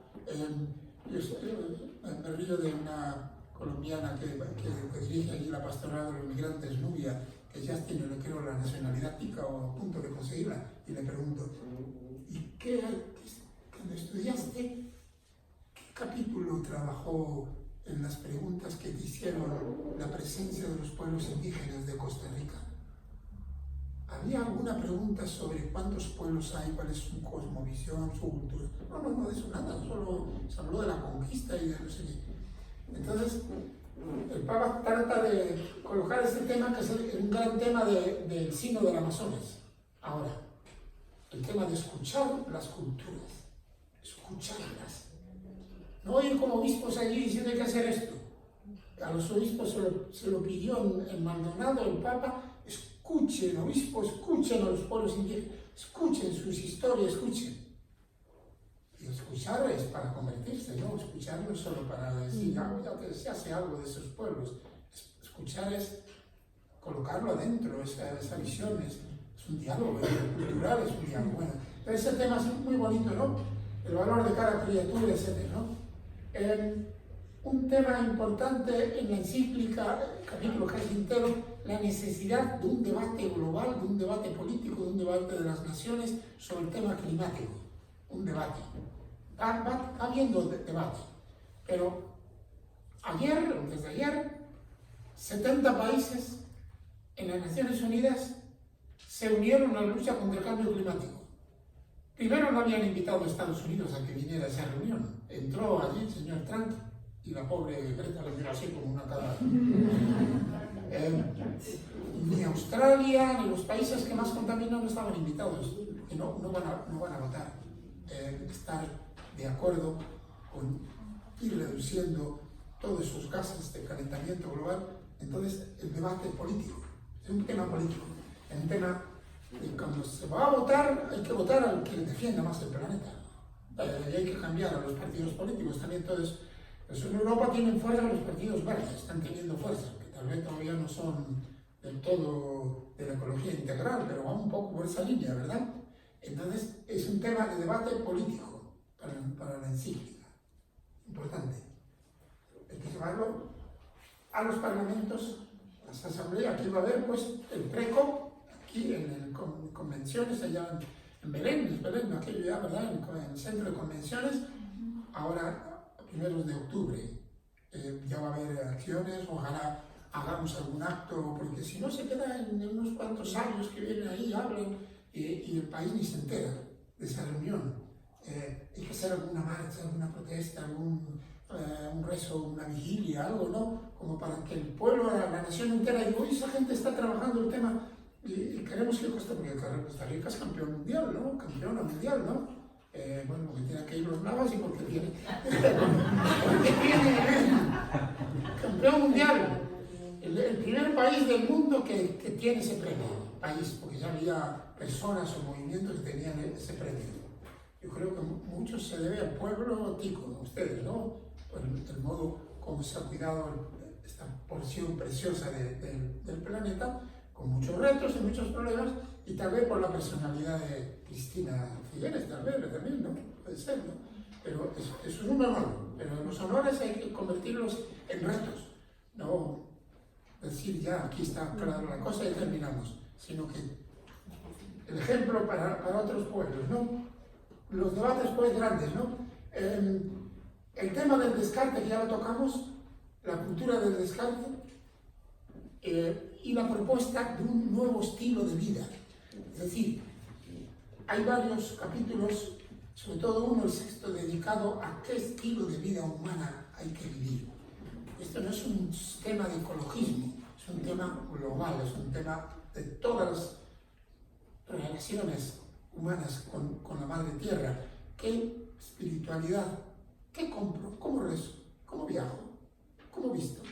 Me río de una colombiana que dirige allí la pastoral de los migrantes, Nubia, que ya tiene, creo, la nacionalidad tica o a punto de conseguirla, y le pregunto, ¿y cuando estudiaste, qué capítulo trabajó en las preguntas que te hicieron la presencia de los pueblos indígenas de Costa Rica? ¿Había alguna pregunta sobre cuántos pueblos hay, cuál es su cosmovisión, su cultura? No, de eso nada, solo se habló de la conquista y de no sé qué. Entonces, el Papa trata de colocar este tema, que es un gran tema del signo del Amazonas. Ahora, el tema de escuchar las culturas, escucharlas. No ir como obispos allí diciendo hay que hacer esto. A los obispos se lo pidió en Maldonado el Papa. Escuchen, obispos, escuchen a los pueblos indígenas, escuchen sus historias, escuchen. Y escuchar es para convertirse, ¿no? Escuchar no es solo para decir, ya se hace algo de esos pueblos. Escuchar es colocarlo adentro, esa visión, es un diálogo cultural, es un diálogo. Bueno, pero ese tema es muy bonito, ¿no? El valor de cada criatura, etc., ¿no? Un tema importante en la encíclica, el capítulo casi entero, la necesidad de un debate global, de un debate político, de un debate de las naciones sobre el tema climático. Un debate. Va habiendo debate. Pero desde ayer, 70 países en las Naciones Unidas se unieron a la lucha contra el cambio climático. Primero no habían invitado a Estados Unidos a que viniera a esa reunión. Entró allí el señor Trump y la pobre Greta le miró así como una cara. Ni Australia ni los países que más contaminan no estaban invitados, que no van a votar. Estar de acuerdo con ir reduciendo todos esos gases de calentamiento global. Entonces, el debate político es un tema político, es un tema de cuando se va a votar, hay que votar al que defienda más el planeta. Y hay que cambiar a los partidos políticos también. Entonces, en Europa tienen fuerza los partidos verdes, están teniendo fuerza, que tal vez todavía no son del todo de la ecología integral, pero van un poco por esa línea, ¿verdad? Entonces, es un tema de debate político para la encíclica. Importante. Hay que llevarlo a los parlamentos, a las asambleas. Aquí va a haber, pues, el PRECO, aquí en convenciones, allá en Belén, aquello ya, ¿verdad? En el centro de convenciones. Ahora, a primeros de octubre, ya va a haber acciones, ojalá hagamos algún acto, porque si no se queda en unos cuantos años que vienen ahí, hablan, y el país ni se entera. esa reunión. Hay que hacer alguna marcha, alguna protesta, un rezo, una vigilia, algo, ¿no? Como para que el pueblo, la nación entera diga, esa gente está trabajando el tema y queremos que Costa Rica es campeón mundial, ¿no? Campeona mundial, ¿no? Bueno, porque tiene que ir los Navas y porque tiene campeón mundial. El primer país del mundo que tiene ese premio, país, porque ya había personas o movimientos que tenían ese premio. Yo creo que mucho se debe al pueblo tico, a ustedes, ¿no? Por el modo como se ha cuidado esta porción preciosa del planeta, con muchos retos y muchos problemas, y tal vez por la personalidad de Cristina Figueres, tal vez también, ¿no? Puede ser, ¿no? Pero eso es un honor, pero los honores hay que convertirlos en retos, no decir ya, aquí está clara la cosa y terminamos, sino que el ejemplo para otros pueblos, ¿no? Los debates pues grandes, ¿no? El tema del descarte, que ya lo tocamos, la cultura del descarte, y la propuesta de un nuevo estilo de vida. Es decir, hay varios capítulos, sobre todo uno, el sexto, dedicado a qué estilo de vida humana hay que vivir. Esto no es un tema de ecologismo, es un tema global, es un tema de todas las relaciones humanas con la madre tierra. ¿Qué espiritualidad? ¿Qué compro? ¿Cómo rezo? ¿Cómo viajo? ¿Cómo visto?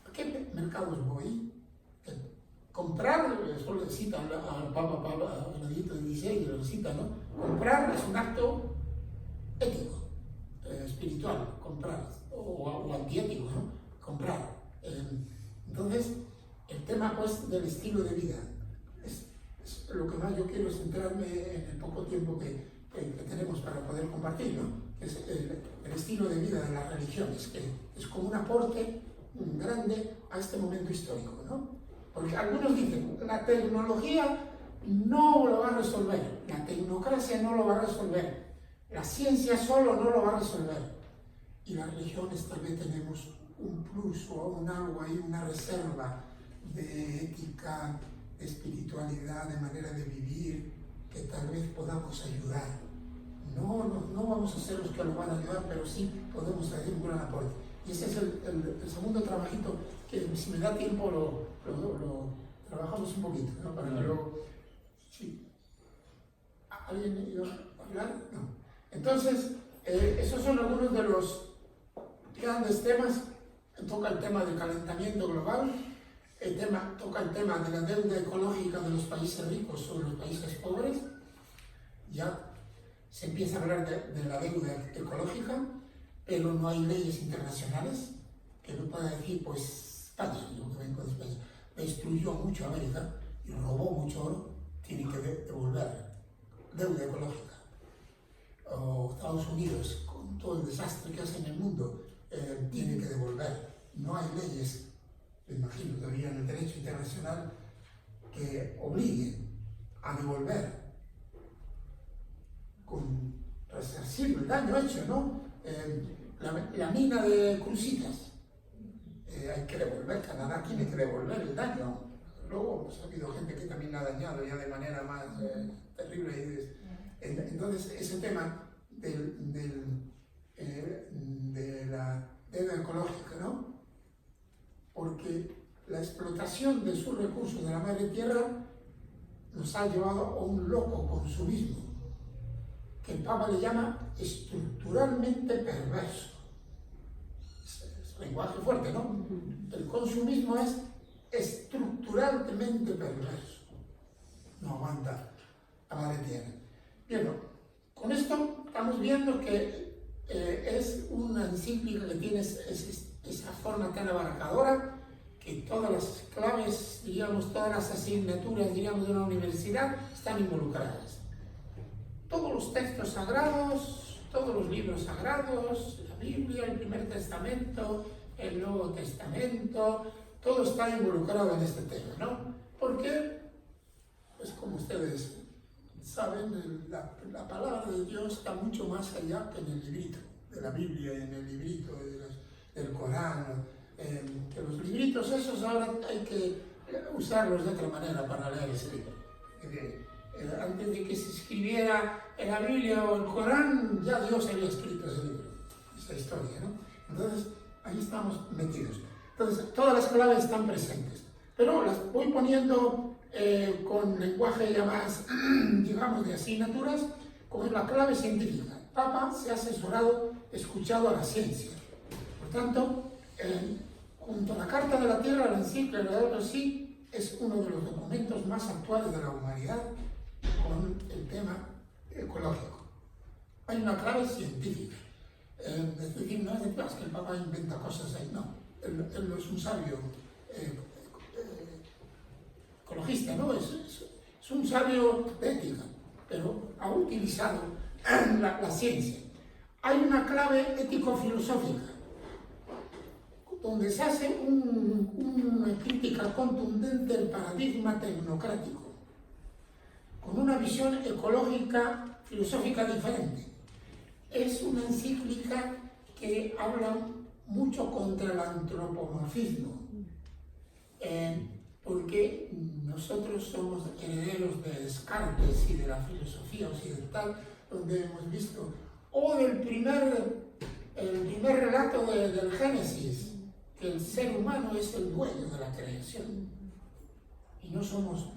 ¿A qué mercados voy? Comprar, eso le cita al Papa Benedicto XVI, lo cita, ¿no? Comprar es un acto ético, espiritual, comprar, o antiético, ¿no? Comprar. Entonces, el tema pues del estilo de vida es lo que más yo quiero centrarme en el poco tiempo que tenemos para poder compartir, ¿no? Es el estilo de vida de las religiones, que es como un aporte grande a este momento histórico, ¿no? Porque algunos dicen, la tecnología no lo va a resolver, la tecnocracia no lo va a resolver, la ciencia solo no lo va a resolver, y las religiones tal vez tenemos un plus o un algo ahí, una reserva de ética, de espiritualidad, de manera de vivir, que tal vez podamos ayudar. No vamos a ser los que nos van a ayudar, pero sí podemos hacer un gran aporte. Y ese es el segundo trabajito que, si me da tiempo, lo trabajamos un poquito, ¿no? Para que luego... Sí. ¿Alguien iba a hablar? No. Entonces, esos son algunos de los grandes temas. Toca el tema del calentamiento global, toca el tema de la deuda ecológica de los países ricos sobre los países pobres. Ya se empieza a hablar de la deuda ecológica, pero no hay leyes internacionales que no pueda decir, pues España, yo que vengo de España, destruyó mucho América y robó mucho oro, tiene que devolver deuda ecológica. O Estados Unidos, con todo el desastre que hace en el mundo, tiene que devolver. No hay leyes, me imagino, todavía en el derecho internacional que obliguen a devolver con resarcir el daño hecho, ¿no? La mina de Cruzitas, hay que devolver, Canadá tiene que devolver el daño. Luego pues, ha habido gente que también la ha dañado ya de manera más terrible. Entonces, ese tema de la deuda ecológica, ¿no? Porque la explotación de sus recursos de la madre tierra nos ha llevado a un loco consumismo, que el Papa le llama estructuralmente perverso. Es lenguaje fuerte, ¿no? El consumismo es estructuralmente perverso. No aguanta la madre tierra. Bien, con esto estamos viendo que es una encíclica que tiene esa forma tan abarcadora, que todas las claves, diríamos, todas las asignaturas, diríamos, de una universidad están involucradas. Todos los textos sagrados, todos los libros sagrados, la Biblia, el Primer Testamento, el Nuevo Testamento, todo está involucrado en este tema, ¿no? Porque, pues como ustedes saben, la palabra de Dios está mucho más allá que en el librito de la Biblia, en el librito del Corán, que los libritos esos ahora hay que usarlos de otra manera para leer ese libro. Antes de que se escribiera en la Biblia o el Corán, ya Dios había escrito ese libro, esa historia, ¿no? Entonces, ahí estamos metidos. Entonces, todas las claves están presentes, pero las voy poniendo con lenguaje ya más, digamos, de asignaturas, como es la clave científica. El Papa se ha asesorado, escuchado a la ciencia. Por tanto, junto a la Carta de la Tierra, la encíclica Laudato Si es uno de los documentos más actuales de la humanidad con el tema ecológico. Hay una clave científica. Es decir, no es de que el Papa inventa cosas ahí, no. Él no es un sabio ecologista, ¿no? Es un sabio de ética, pero ha utilizado la ciencia. Hay una clave ético-filosófica, donde se hace una crítica contundente del paradigma tecnocrático, con una visión ecológica, filosófica diferente. Es una encíclica que habla mucho contra el antropomorfismo, porque nosotros somos herederos de Descartes y de la filosofía occidental, donde hemos visto, o del primer relato del Génesis, que el ser humano es el dueño de la creación, y no somos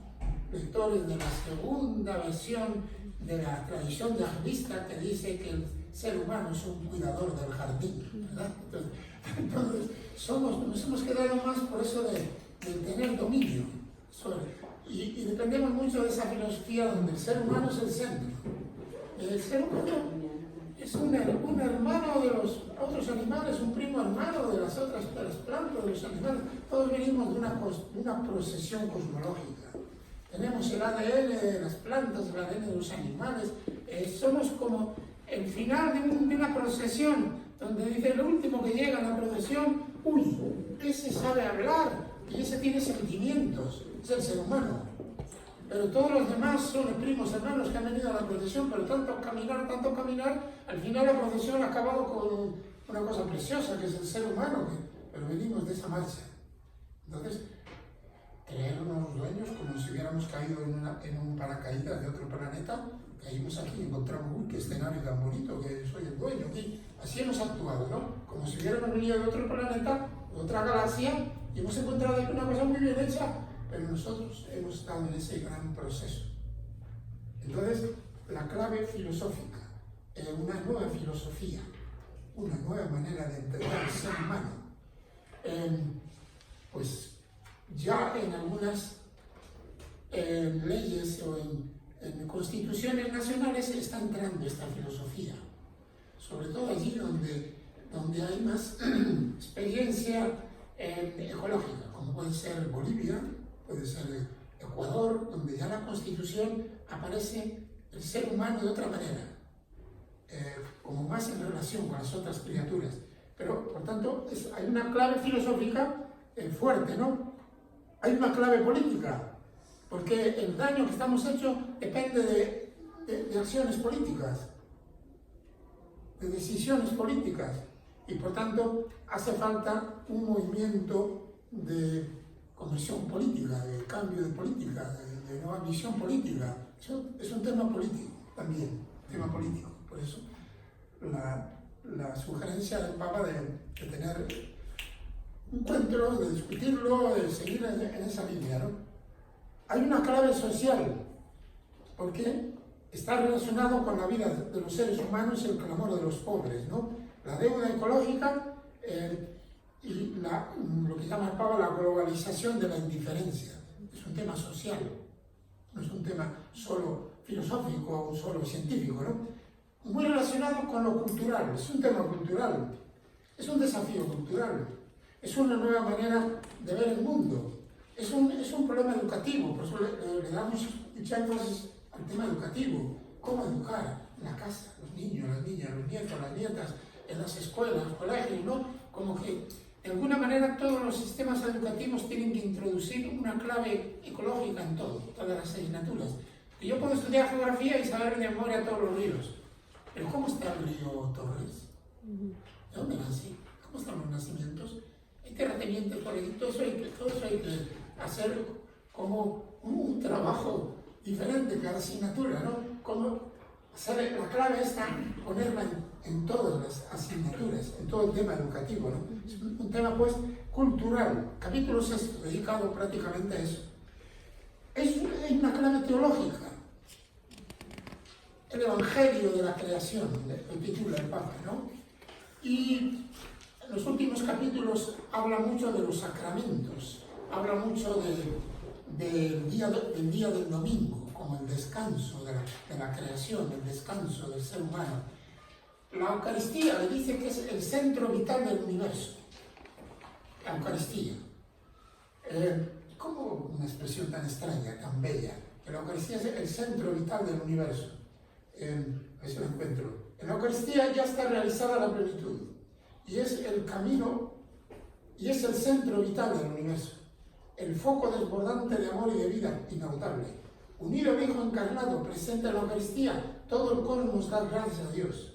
lectores de la segunda versión de la tradición yahvista que dice que el ser humano es un cuidador del jardín, ¿verdad? Entonces nos hemos quedado más por eso de tener dominio y dependemos mucho de esa filosofía donde el ser humano es el centro. El ser humano es un hermano de los otros animales, un primo hermano de las plantas, de los animales. Todos venimos de una procesión cosmológica. Tenemos el ADN de las plantas, el ADN de los animales. Somos como el final de una procesión, donde dice el último que llega a la procesión, uy, ese sabe hablar y ese tiene sentimientos, es el ser humano. Pero todos los demás son primos hermanos que han venido a la procesión, pero tanto caminar, al final la procesión ha acabado con una cosa preciosa, que es el ser humano, pero venimos de esa marcha. Entonces, creernos los dueños como si hubiéramos caído en un paracaídas de otro planeta, caímos aquí y encontramos, uy, qué escenario tan bonito, que soy el dueño aquí. Así hemos actuado, ¿no? Como si hubiéramos venido de otro planeta, de otra galaxia, y hemos encontrado aquí una cosa muy bien hecha, pero nosotros hemos estado en ese gran proceso. Entonces, la clave filosófica, una nueva filosofía, una nueva manera de entender al ser humano, pues ya en algunas leyes o en constituciones nacionales está entrando esta filosofía, sobre todo allí donde hay más experiencia ecológica, como puede ser Bolivia, puede ser Ecuador, donde ya la Constitución aparece el ser humano de otra manera, como más en relación con las otras criaturas. Pero, por tanto, hay una clave filosófica fuerte, ¿no? Hay una clave política, porque el daño que estamos hechos depende de acciones políticas, de decisiones políticas, y por tanto hace falta un movimiento de conversión política, de cambio de política, de nueva visión política. Eso es un tema político también, tema político. Por eso la sugerencia del Papa de tener encuentros, de discutirlo, de seguir en esa línea, ¿no? Hay una clave social, porque está relacionado con la vida de los seres humanos y el clamor de los pobres, ¿no? La deuda ecológica y lo que llama el Papa la globalización de la indiferencia. Es un tema social, no es un tema solo filosófico o solo científico, ¿no? Muy relacionado con lo cultural, es un tema cultural, es un desafío cultural, es una nueva manera de ver el mundo, es un problema educativo, por eso le damos mucha énfasis al tema educativo. ¿Cómo educar en la casa, los niños, las niñas, los nietos, las nietas, en las escuelas, los colegios, ¿no? Como que de alguna manera todos los sistemas educativos tienen que introducir una clave ecológica en todas las asignaturas. Que yo puedo estudiar geografía y saber de memoria todos los ríos, pero ¿cómo está el río Torres? ¿De dónde nace? ¿Cómo están los nacimientos? Hay terratenientes por ahí, todo eso hay que hacer como un trabajo diferente cada asignatura, ¿no? Como la clave está ponerla en todas las asignaturas, en todo el tema educativo, ¿no? Es un tema, pues, cultural. Capítulo 6, dedicado prácticamente a eso. Es una clave teológica. El Evangelio de la creación, lo titula el Papa, ¿no? Y en los últimos capítulos habla mucho de los sacramentos, habla mucho del día del domingo, como el descanso de la creación, el descanso del ser humano. La Eucaristía le dice que es el centro vital del universo. La Eucaristía. ¿Cómo una expresión tan extraña, tan bella? Que la Eucaristía es el centro vital del universo. Eso lo encuentro. En la Eucaristía ya está realizada la plenitud. Y es el camino, y es el centro vital del universo. El foco desbordante de amor y de vida inagotable. Unido al Hijo encarnado, presente en la Eucaristía, todo el cosmos da gracias a Dios.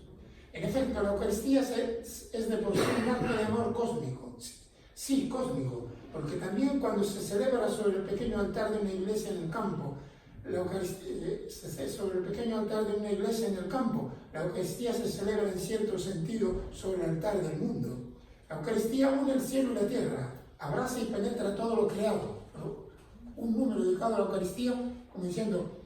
En efecto, la Eucaristía es de por sí un acto de amor cósmico. Sí, cósmico, porque también cuando se celebra sobre el pequeño altar de una iglesia en el campo, la Eucaristía, sobre el pequeño altar de una iglesia en el campo, la Eucaristía se celebra en cierto sentido sobre el altar del mundo. La Eucaristía une el cielo y la tierra, abraza y penetra todo lo creado, ¿no? Un número dedicado a la Eucaristía, como diciendo,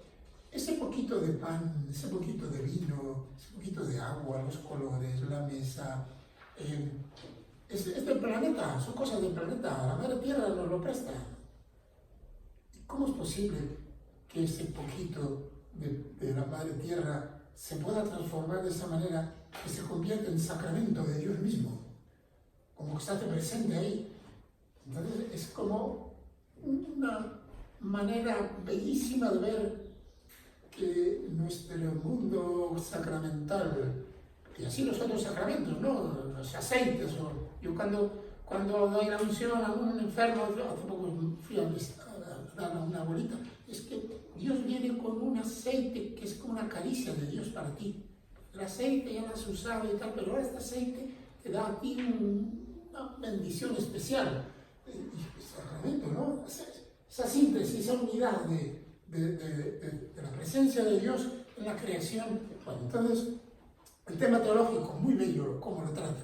ese poquito de pan, ese poquito de vino, ese poquito de agua, los colores, la mesa, es del planeta, son cosas del planeta, la madre tierra nos lo presta. ¿Cómo es posible que ese poquito de la madre tierra se pueda transformar de esa manera que se convierte en sacramento de Dios mismo? Como que se hace presente ahí. Entonces es como una manera bellísima de ver que nuestro mundo sacramental, y así los otros sacramentos, ¿no? Los aceites, yo cuando doy la unción a un enfermo, hace poco fui a dar a una abuelita, es que Dios viene con un aceite que es como una caricia de Dios para ti. El aceite ya lo has usado y tal, pero ahora este aceite te da a ti una bendición especial. Y sacramento, ¿no? Esa síntesis, esa unidad de la presencia de Dios en la creación. Bueno, entonces, el tema teológico, muy bello, cómo lo trata.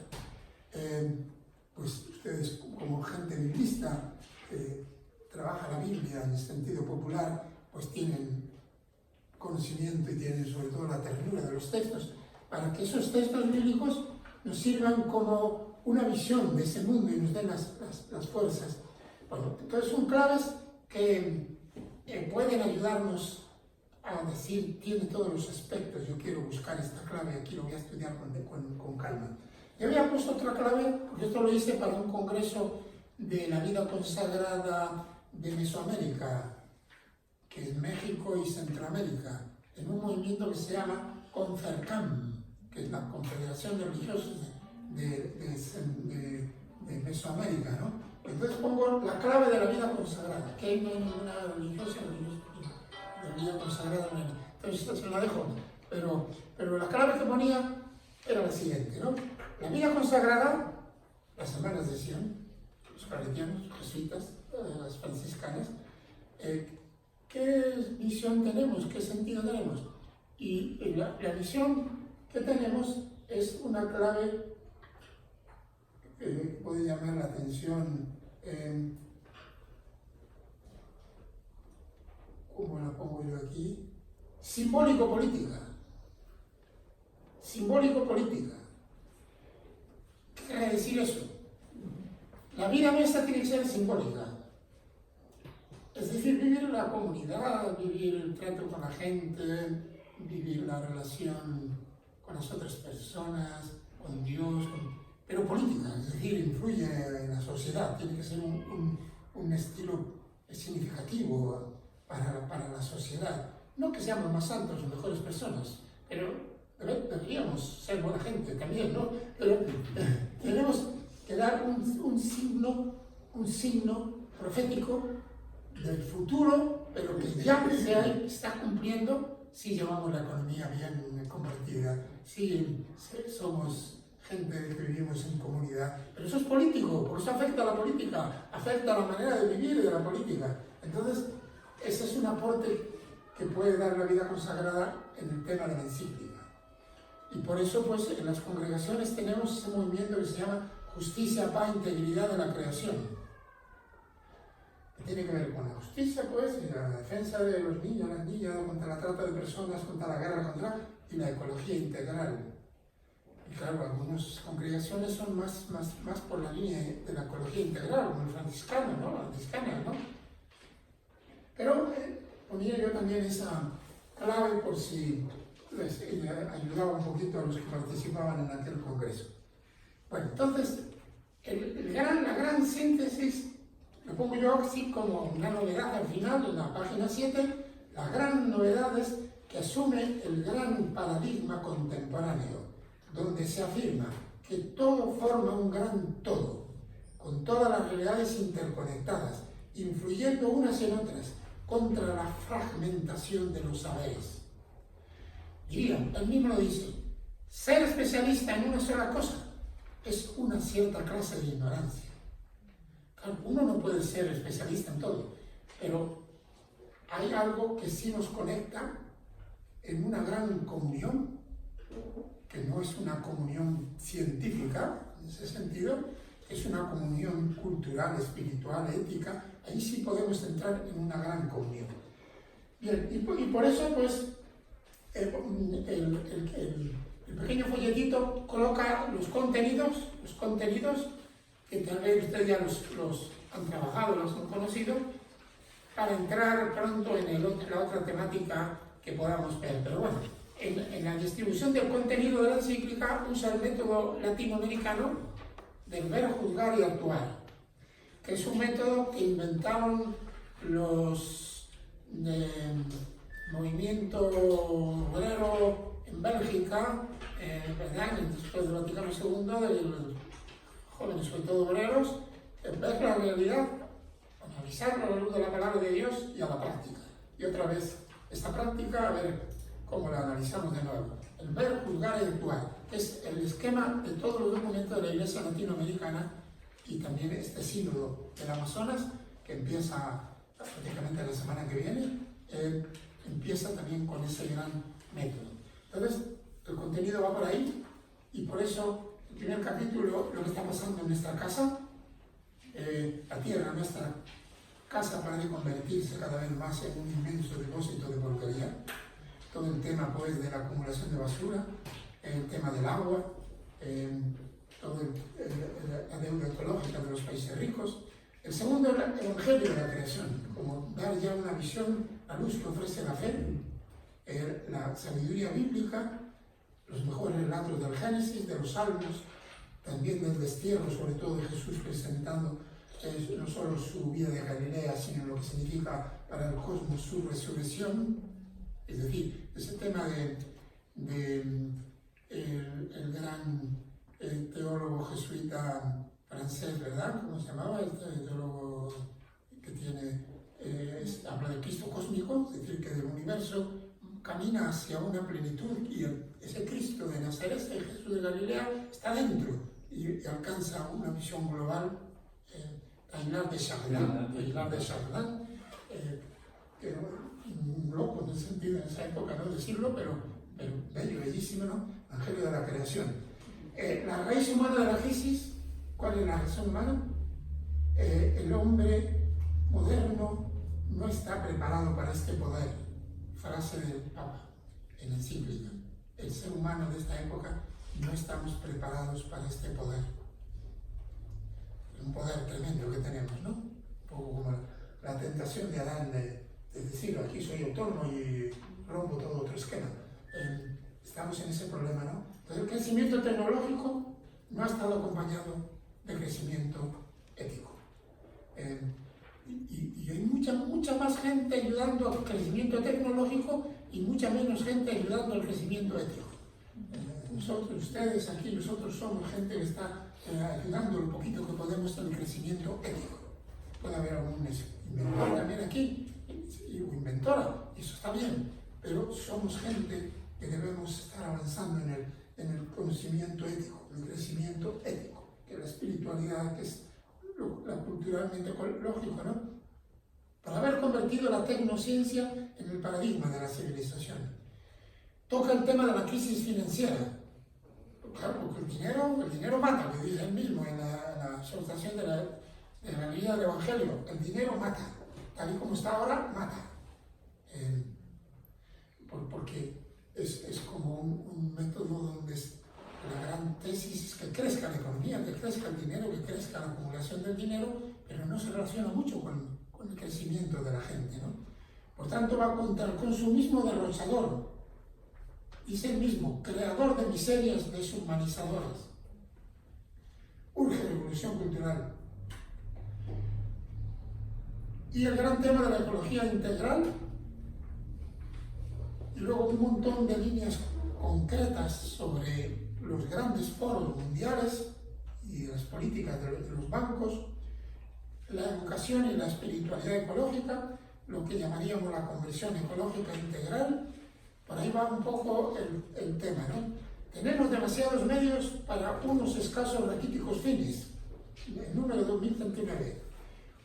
Pues ustedes, como gente biblista, que trabaja la Biblia en sentido popular, pues tienen conocimiento y tienen sobre todo la ternura de los textos, para que esos textos bíblicos nos sirvan como una visión de ese mundo y nos den las fuerzas. Bueno, entonces son claves que pueden ayudarnos a decir, tiene todos los aspectos, yo quiero buscar esta clave, aquí lo voy a estudiar con calma. Yo había puesto otra clave, porque esto lo hice para un congreso de la vida consagrada de Mesoamérica, que es México y Centroamérica, en un movimiento que se llama CONFERCAM, que es la Confederación de Religiosos de Mesoamérica, ¿no? Entonces pongo la clave de la vida consagrada, que no hay ninguna religiosa de vida consagrada, entonces esta se la dejo, pero la clave que ponía era la siguiente, ¿no? La vida consagrada, las hermanas de Sion, los claretianos, los jesuitas, las franciscanas, ¿qué visión tenemos? ¿Qué sentido tenemos? Y la visión que tenemos es una clave que puede llamar la atención, ¿cómo la pongo yo aquí? Simbólico-política. Simbólico-política. ¿Qué quiere decir eso? La vida nuestra tiene que ser simbólica. Es decir, vivir la comunidad, vivir el trato con la gente, vivir la relación con las otras personas, con Dios, pero política, es decir, influye en la sociedad, tiene que ser un estilo significativo para la sociedad. No que seamos más santos o mejores personas, pero deberíamos ser buena gente también, ¿no? Pero tenemos que dar un signo profético del futuro, pero que ya se está cumpliendo si llevamos la economía bien compartida, si somos gente que vivimos en comunidad. Pero eso es político, porque eso afecta a la política, afecta a la manera de vivir de la política. Entonces, ese es un aporte que puede dar la vida consagrada en el tema de la encíclica. Y por eso, pues, en las congregaciones tenemos ese movimiento que se llama justicia, paz, integridad de la creación, que tiene que ver con la justicia, pues, y la defensa de los niños, las niñas, contra la trata de personas, contra la guerra, y la ecología integral. Y claro, algunas congregaciones son más por la línea de la ecología integral, como el franciscano, ¿no? La franciscana, ¿no? Pero ponía yo también esa clave por si les ayudaba un poquito a los que participaban en aquel congreso. Bueno, entonces, la gran síntesis, lo pongo yo así como una novedad al final, en la página 7, la gran novedad es que asume el gran paradigma contemporáneo, donde se afirma que todo forma un gran todo, con todas las realidades interconectadas, influyendo unas en otras, contra la fragmentación de los saberes. Y él mismo lo dice, ser especialista en una sola cosa es una cierta clase de ignorancia. Claro, uno no puede ser especialista en todo, pero hay algo que sí nos conecta en una gran comunión, que no es una comunión científica, en ese sentido, es una comunión cultural, espiritual, ética. Ahí sí podemos entrar en una gran comunión. Bien, y por eso, pues, el pequeño folletito coloca los contenidos que tal vez ustedes ya los han trabajado, los han conocido, para entrar pronto en la otra temática que podamos ver. Pero bueno, en la distribución del contenido de la encíclica usa el método latinoamericano del ver, juzgar y actuar, que es un método que inventaron los movimiento obrero en Bélgica, ¿verdad? Después del Vaticano II, de los jóvenes, sobre todo obreros, ver la realidad, analizarlo a la luz de la palabra de Dios y a la práctica. Y otra vez, esta práctica, a ver cómo la analizamos de nuevo. El ver, juzgar y actuar, que es el esquema de todos los documentos de la Iglesia latinoamericana y también este sínodo del Amazonas, que empieza prácticamente la semana que viene, empieza también con ese gran método. Entonces, el contenido va por ahí y por eso el primer capítulo, lo que está pasando en nuestra casa, la tierra, nuestra casa, para convertirse cada vez más en un inmenso depósito de porquería. Todo el tema, pues, de la acumulación de basura, el tema del agua, todo la deuda ecológica de los países ricos. El segundo, el evangelio de la creación, como dar ya una visión, la luz que ofrece la fe, la sabiduría bíblica, los mejores relatos del Génesis, de los Salmos, también del destierro, sobre todo de Jesús, presentando no solo su vida de Galilea, sino lo que significa para el cosmos su resurrección. Es decir, ese tema el gran teólogo jesuita francés, ¿verdad? ¿Cómo se llamaba? Este teólogo que habla del Cristo cósmico, es decir, que del universo camina hacia una plenitud y ese Cristo de Nazaret, el Jesús de Galilea, está dentro y alcanza una visión global. Aguilar de Chardin, que era un loco en el sentido, en esa época, no decirlo, pero bello, bellísimo, ¿no? Evangelio de la creación. La raíz humana de la crisis, ¿cuál es la razón humana? El hombre moderno no está preparado para este poder. Frase del Papa en la encíclica. El ser humano de esta época no estamos preparados para este poder. Un poder tremendo que tenemos, ¿no? Un poco como la tentación de Adán de decir, aquí soy autónomo y rompo todo otro esquema. Estamos en ese problema, ¿no? Entonces el crecimiento tecnológico no ha estado acompañado de crecimiento ético. Y hay mucha más gente ayudando al crecimiento tecnológico y mucha menos gente ayudando al crecimiento ético. Nosotros, ustedes aquí, nosotros somos gente que está ayudando lo poquito que podemos en el crecimiento ético. Puede haber algún inventor también aquí, o inventora, eso está bien, pero somos gente que debemos estar avanzando en el conocimiento ético, en el crecimiento ético, que la espiritualidad, que es la culturalmente lógico, ¿no? por haber convertido la tecnociencia en el paradigma de la civilización. Toca el tema de la crisis financiera. Claro, porque el dinero mata, lo dice él mismo en la exhortación de la Biblia del Evangelio. El dinero mata, tal y como está ahora, mata. Porque es como un método donde la gran tesis es que crezca la economía, que crezca el dinero, que crezca la acumulación del dinero, pero no se relaciona mucho con el crecimiento de la gente, ¿no? Por tanto, va contra el consumismo derrochador. Dice el mismo, creador de miserias deshumanizadoras. Urge revolución cultural. Y el gran tema de la ecología integral, y luego un montón de líneas concretas sobre los grandes foros mundiales y las políticas de los bancos, la educación y la espiritualidad ecológica, lo que llamaríamos la conversión ecológica integral. Por ahí va un poco el tema, ¿no? Tenemos demasiados medios para unos escasos raquíticos fines, el número 2039.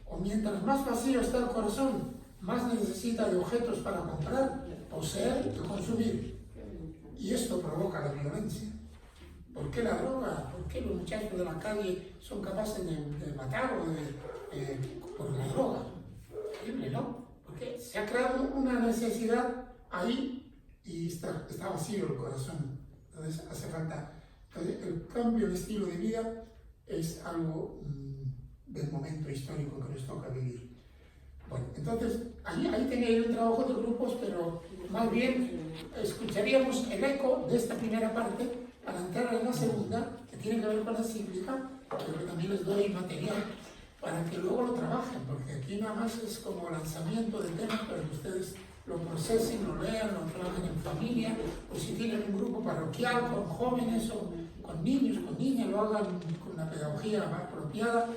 O mientras más vacío está el corazón, más necesita de objetos para comprar, poseer y consumir. Y esto provoca la violencia. ¿Por qué la droga? ¿Por qué los muchachos de la calle son capaces de matar por la droga? Terrible, ¿no? Porque se ha creado una necesidad ahí y está vacío el corazón. Entonces hace falta. Entonces, el cambio de estilo de vida es algo del momento histórico que nos toca vivir. Bueno, entonces ahí tenía un trabajo de grupos, pero más bien escucharíamos el eco de esta primera parte para entrar en la segunda, que tiene que ver con la cíclica, pero que también les doy material para que luego lo trabajen, porque aquí nada más es como lanzamiento de temas para que ustedes lo procesen, lo lean, lo trabajen en familia, o si tienen un grupo parroquial con jóvenes o con niños, con niñas, lo hagan con una pedagogía más apropiada,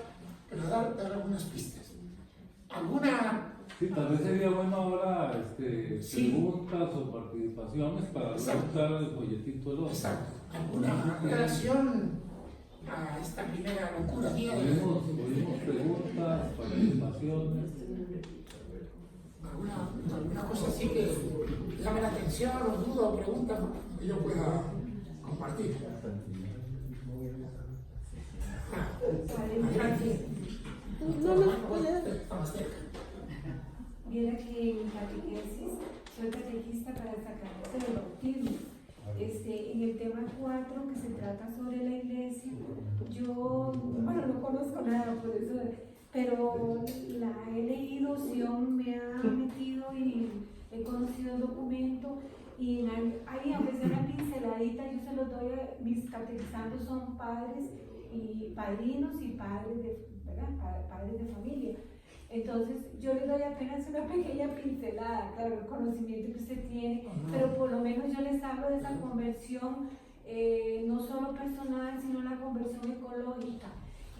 pero dar algunas pistas. ¿Alguna? Sí, tal vez sería bueno ahora Sí. preguntas o participaciones para dar el folletito del otro. Exacto. ¿Alguna reacción a esta primera locura mía? Oímos preguntas, participaciones. ¿Alguna cosa así que llame la atención, o duda o pregunta que yo pueda compartir? Estamos cerca. Viera que en catequesis soy catequista para sacarlos del bautismo. En el tema 4, que se trata sobre la iglesia, yo, bueno, no conozco nada por eso, pero la he leído, Sion me ha metido y he conocido el documento, y ahí, aunque sea una pinceladita, yo se los doy a mis catequizandos, son padres y padrinos y padres de, ¿verdad? Padres de familia. Entonces, yo les doy apenas una pequeña pincelada, claro, el conocimiento que usted tiene, pero por lo menos yo les hablo de esa conversión, no solo personal, sino la conversión ecológica,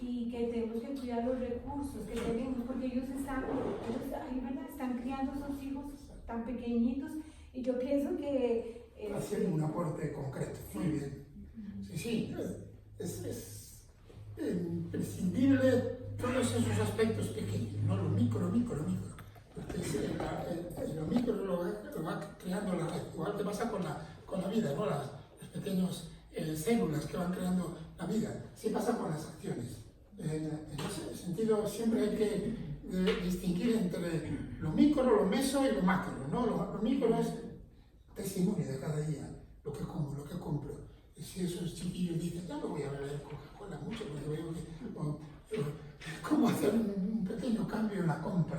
y que tenemos que cuidar los recursos que tenemos, porque ellos están criando a sus hijos tan pequeñitos, y yo pienso que... Haciendo un aporte concreto, muy bien. Sí, es imprescindible todos esos aspectos pequeños, ¿no? Lo micro. Porque lo micro lo va creando la red, igual que pasa con la vida, ¿no? Las pequeñas células que van creando la vida, sí pasa con las acciones. En ese sentido siempre hay que distinguir entre lo micro, lo meso y lo macro, ¿no? Lo micro es testimonio de cada día, lo que como, lo que compro. Y si esos chiquillos dicen, ya no voy a beber Coca-Cola mucho porque veo que... ¿Cómo hacer un pequeño cambio en la compra?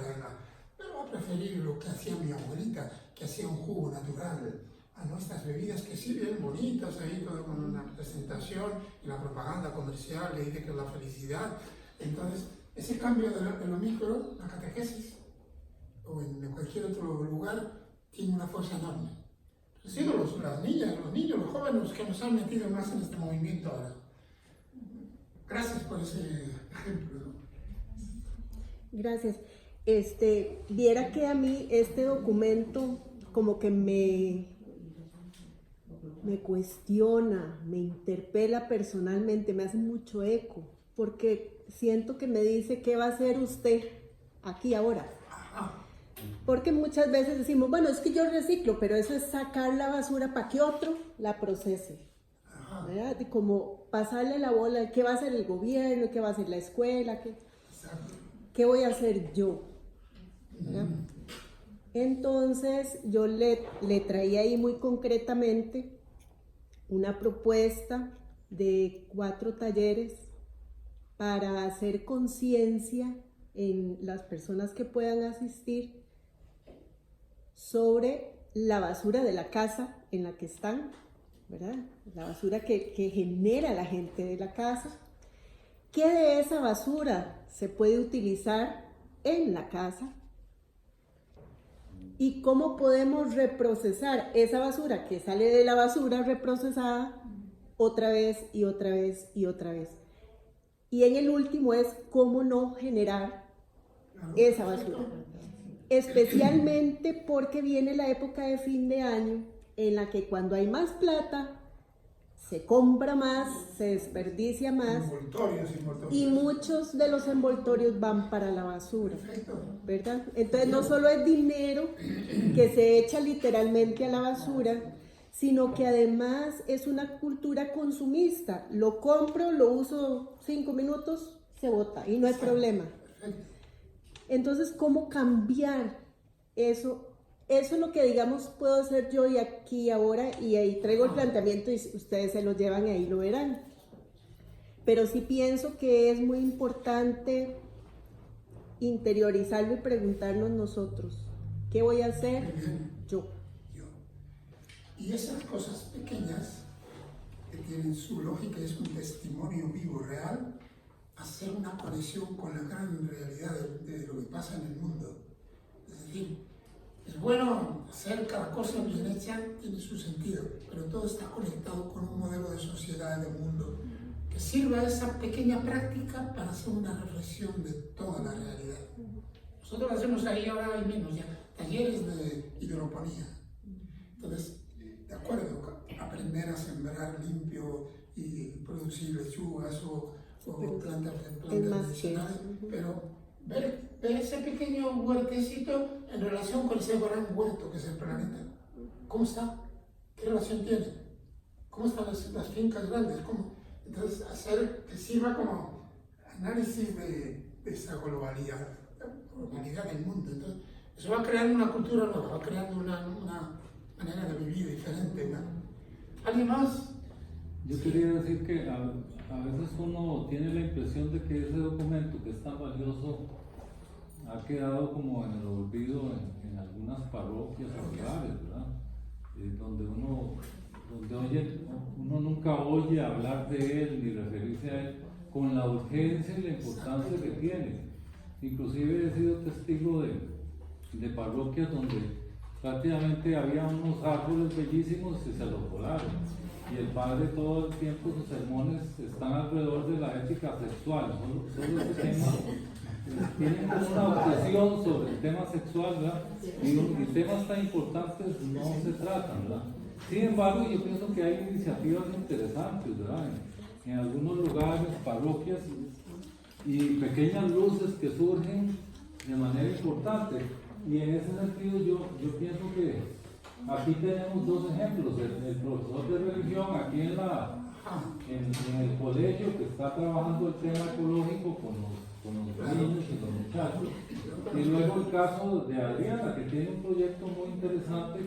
Pero va a preferir lo que hacía mi abuelita, que hacía un jugo natural, a nuestras bebidas que sí bien bonitas, ahí todo con una presentación, y la propaganda comercial le dice que es la felicidad. Entonces, ese cambio de lo micro, la catequesis, o en cualquier otro lugar, tiene una fuerza enorme. Han sido las niñas, los niños, los jóvenes los que nos han metido más en este movimiento ahora. Gracias por ese ejemplo. Gracias. Viera que a mí este documento como que me cuestiona, me interpela personalmente, me hace mucho eco, porque siento que me dice qué va a hacer usted aquí ahora. Ajá. Porque muchas veces decimos, bueno, es que yo reciclo, pero eso es sacar la basura para que otro la procese. Ajá. ¿Verdad? Y como pasarle la bola, ¿qué va a hacer el gobierno? ¿Qué va a hacer la escuela? Exacto. ¿Qué voy a hacer yo? ¿Verdad? Entonces yo le traía ahí muy concretamente una propuesta de 4 talleres para hacer conciencia en las personas que puedan asistir sobre la basura de la casa en la que están, ¿verdad? La basura que genera la gente de la casa. ¿Qué de esa basura se puede utilizar en la casa? ¿Y cómo podemos reprocesar esa basura que sale de la basura reprocesada otra vez y otra vez y otra vez? Y en el último es cómo no generar esa basura. Especialmente porque viene la época de fin de año en la que cuando hay más plata, se compra más, se desperdicia más Envoltorios. y muchos de los envoltorios van para la basura, Perfecto. ¿verdad? Entonces no solo es dinero que se echa literalmente a la basura, sino que además es una cultura consumista. Lo compro, lo uso 5 minutos, se bota y no hay problema. Perfecto. Entonces, ¿cómo cambiar eso? Eso es lo que, digamos, puedo hacer yo y aquí y ahora, y ahí traigo el planteamiento y ustedes se lo llevan y ahí lo verán. Pero sí pienso que es muy importante interiorizarlo y preguntarnos nosotros, ¿qué voy a hacer yo? Y esas cosas pequeñas que tienen su lógica, es un testimonio vivo, real, hacer una conexión con la gran realidad de lo que pasa en el mundo. Es decir, es bueno hacer cada cosa bien hecha, tiene su sentido, pero todo está conectado con un modelo de sociedad, de mundo, que sirva esa pequeña práctica para hacer una reflexión de toda la realidad. Nosotros hacemos ahí, ahora hay menos ya, talleres de hidroponía. Entonces, de acuerdo, aprender a sembrar limpio y producir lechugas o plantas medicinales, pero ver ese pequeño huertecito en relación con ese gran huerto que es el planeta. ¿Cómo está? ¿Qué relación tiene? ¿Cómo están las fincas grandes? ¿Cómo? Entonces, hacer que sirva como análisis de esa globalidad del mundo. Entonces, eso va creando una cultura nueva, va creando una manera de vivir diferente, ¿no? ¿Alguien más? Yo quería decir que a veces uno tiene la impresión de que ese documento que es tan valioso ha quedado como en el olvido en algunas parroquias o lugares, ¿verdad? Donde uno nunca oye hablar de él ni referirse a él con la urgencia y la importancia que tiene. Inclusive he sido testigo de parroquias donde prácticamente había unos árboles bellísimos y se los volaron. Y el padre todo el tiempo, sus sermones están alrededor de la ética sexual. Solo ese tema, tienen una obsesión sobre el tema sexual, ¿verdad? Y temas tan importantes no se tratan, ¿verdad? Sin embargo, yo pienso que hay iniciativas interesantes, ¿verdad? En algunos lugares, parroquias y pequeñas luces que surgen de manera importante. Y en ese sentido yo pienso que aquí tenemos 2 ejemplos. El profesor de religión aquí en el colegio que está trabajando el tema ecológico con los niños y los muchachos. Y luego el caso de Adriana, que tiene un proyecto muy interesante,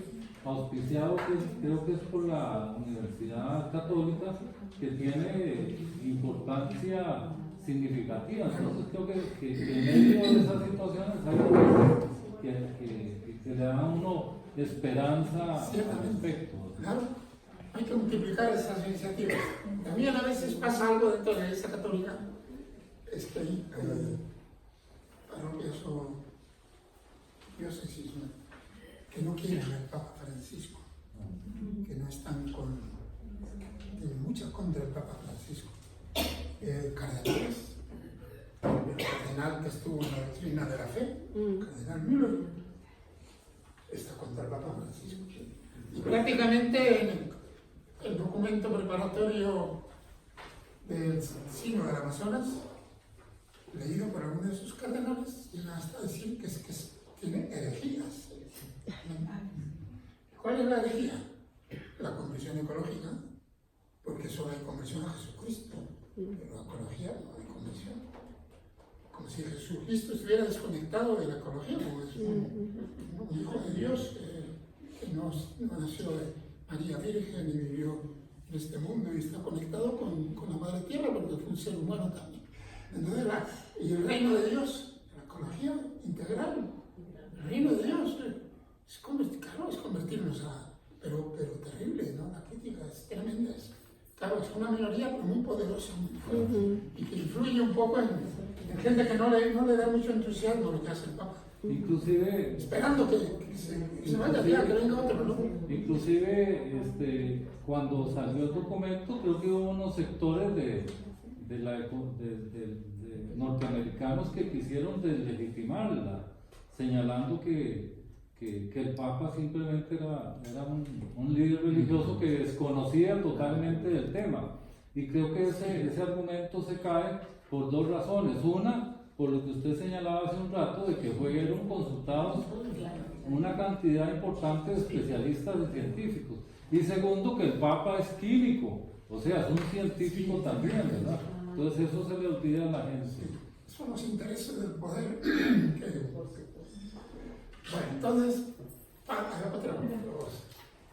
auspiciado creo que es por la Universidad Católica, que tiene importancia significativa. Entonces creo que en medio de esas situaciones hay que le dan a uno esperanza al respecto. Claro, hay que multiplicar esas iniciativas. También a veces pasa algo dentro de la Iglesia Católica, es que hay parroquias o diócesis que no quieren al Papa Francisco, que no están tienen mucha contra el Papa Francisco. Cardenales, el cardenal que estuvo en la doctrina de la fe, cardenal Müller, está contra el Papa Francisco. Y prácticamente en el documento preparatorio del Sínodo del Amazonas, leído por algunos de sus cardenales, llegan hasta decir que tiene herejías. ¿Cuál es la herejía? La conversión ecológica, porque solo hay conversión a Jesucristo, pero la ecología no hay conversión. Como si Jesucristo estuviera desconectado de la ecología, como es un hijo de Dios que no nació de María Virgen y vivió en este mundo y está conectado con la Madre Tierra porque fue un ser humano también. Entonces, y el reino de Dios, la ecología integral, el reino de Dios es convertirnos a... Pero terrible, ¿no? La crítica es tremenda. Claro, es una minoría, pero muy poderosa, muy fuerte, y que influye un poco en gente que no le da mucho entusiasmo lo que hace el Papa. Inclusive, Esperando que se vaya ya, que venga otro, ¿no? inclusive cuando salió el documento, creo que hubo unos sectores de norteamericanos que quisieron deslegitimarla, señalando que el Papa simplemente era un líder religioso que desconocía totalmente del tema. Y creo que ese argumento se cae por dos razones. Una, por lo que usted señalaba hace un rato, de que fueron consultados una cantidad importante de especialistas y científicos. Y segundo, que el Papa es químico, o sea, es un científico también, ¿verdad? Entonces eso se le olvida a la gente. Son los intereses del poder. Bueno, entonces,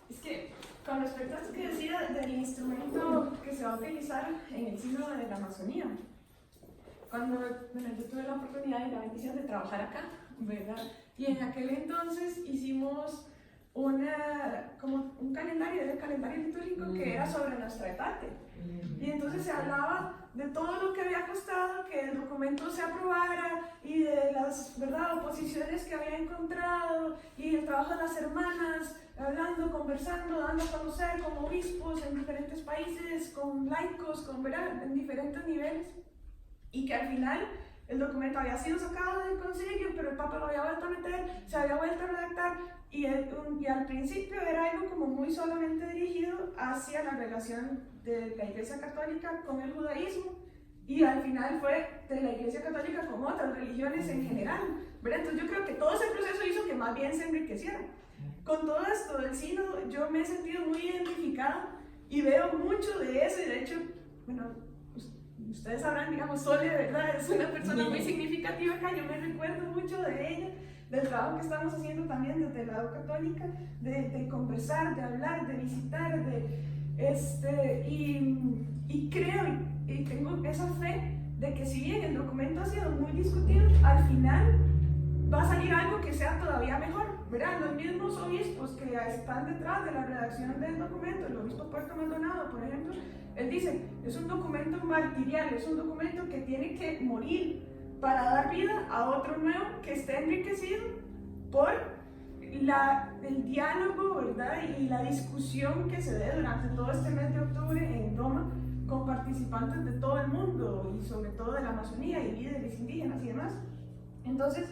Es que con respecto a esto que decía del instrumento que se va a utilizar en el siglo de la Amazonía, cuando yo tuve la oportunidad y la bendición de trabajar acá, ¿verdad? Y en aquel entonces hicimos como un calendario, era el calendario litúrgico que era sobre nuestra etapa. Y entonces se hablaba de todo lo que había costado que el documento se aprobara y de las, ¿verdad?, oposiciones que había encontrado y el trabajo de las hermanas, hablando, conversando, dando a conocer como obispos en diferentes países, con laicos, ¿verdad?, en diferentes niveles, y que al final el documento había sido sacado del concilio, pero el Papa lo había vuelto a meter, se había vuelto a redactar, y al principio era algo como muy solamente dirigido hacia la relación de la Iglesia Católica con el judaísmo, y al final fue de la Iglesia Católica con otras religiones en general, ¿verdad? Entonces yo creo que todo ese proceso hizo que más bien se enriqueciera. Con todo esto del sínodo yo me he sentido muy identificada y veo mucho de eso, y de hecho, bueno, ustedes sabrán, digamos, Sole, ¿verdad? Es una persona muy significativa acá, yo me recuerdo mucho de ella, del trabajo que estamos haciendo también desde el lado católica, de conversar, de hablar, de visitar, y creo y tengo esa fe de que si bien el documento ha sido muy discutido, al final va a salir algo que sea todavía mejor, ¿verdad? Los mismos obispos que están detrás de la redacción del documento, el obispo Puerto Maldonado, por ejemplo, él dice, es un documento martirial, es un documento que tiene que morir para dar vida a otro nuevo que esté enriquecido por el diálogo, ¿verdad?, y la discusión que se dé durante todo este mes de octubre en Roma con participantes de todo el mundo y sobre todo de la Amazonía y líderes indígenas y demás. Entonces,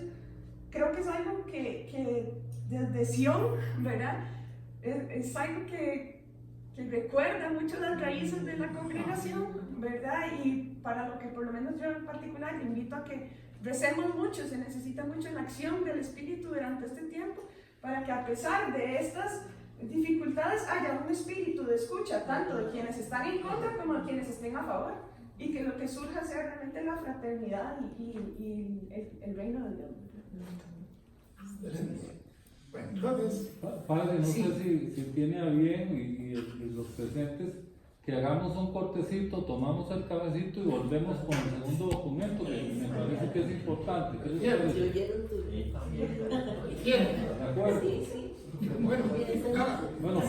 creo que es algo que desde Sion, ¿verdad?, es algo que recuerda mucho las raíces de la congregación, ¿verdad? Y para lo que por lo menos yo en particular invito a que recemos mucho, se necesita mucho la acción del Espíritu durante este tiempo, para que a pesar de estas dificultades haya un espíritu de escucha, tanto de quienes están en contra como de quienes estén a favor, y que lo que surja sea realmente la fraternidad y el reino de Dios. Excelente. Bueno, entonces, Padre, no sí. sé si tiene a bien y los presentes que hagamos un cortecito, tomamos el cabecito y volvemos con el segundo documento, que me parece que es importante. ¿Qué les parece? ¿quién? ¿De acuerdo? Bueno, nada. Bueno,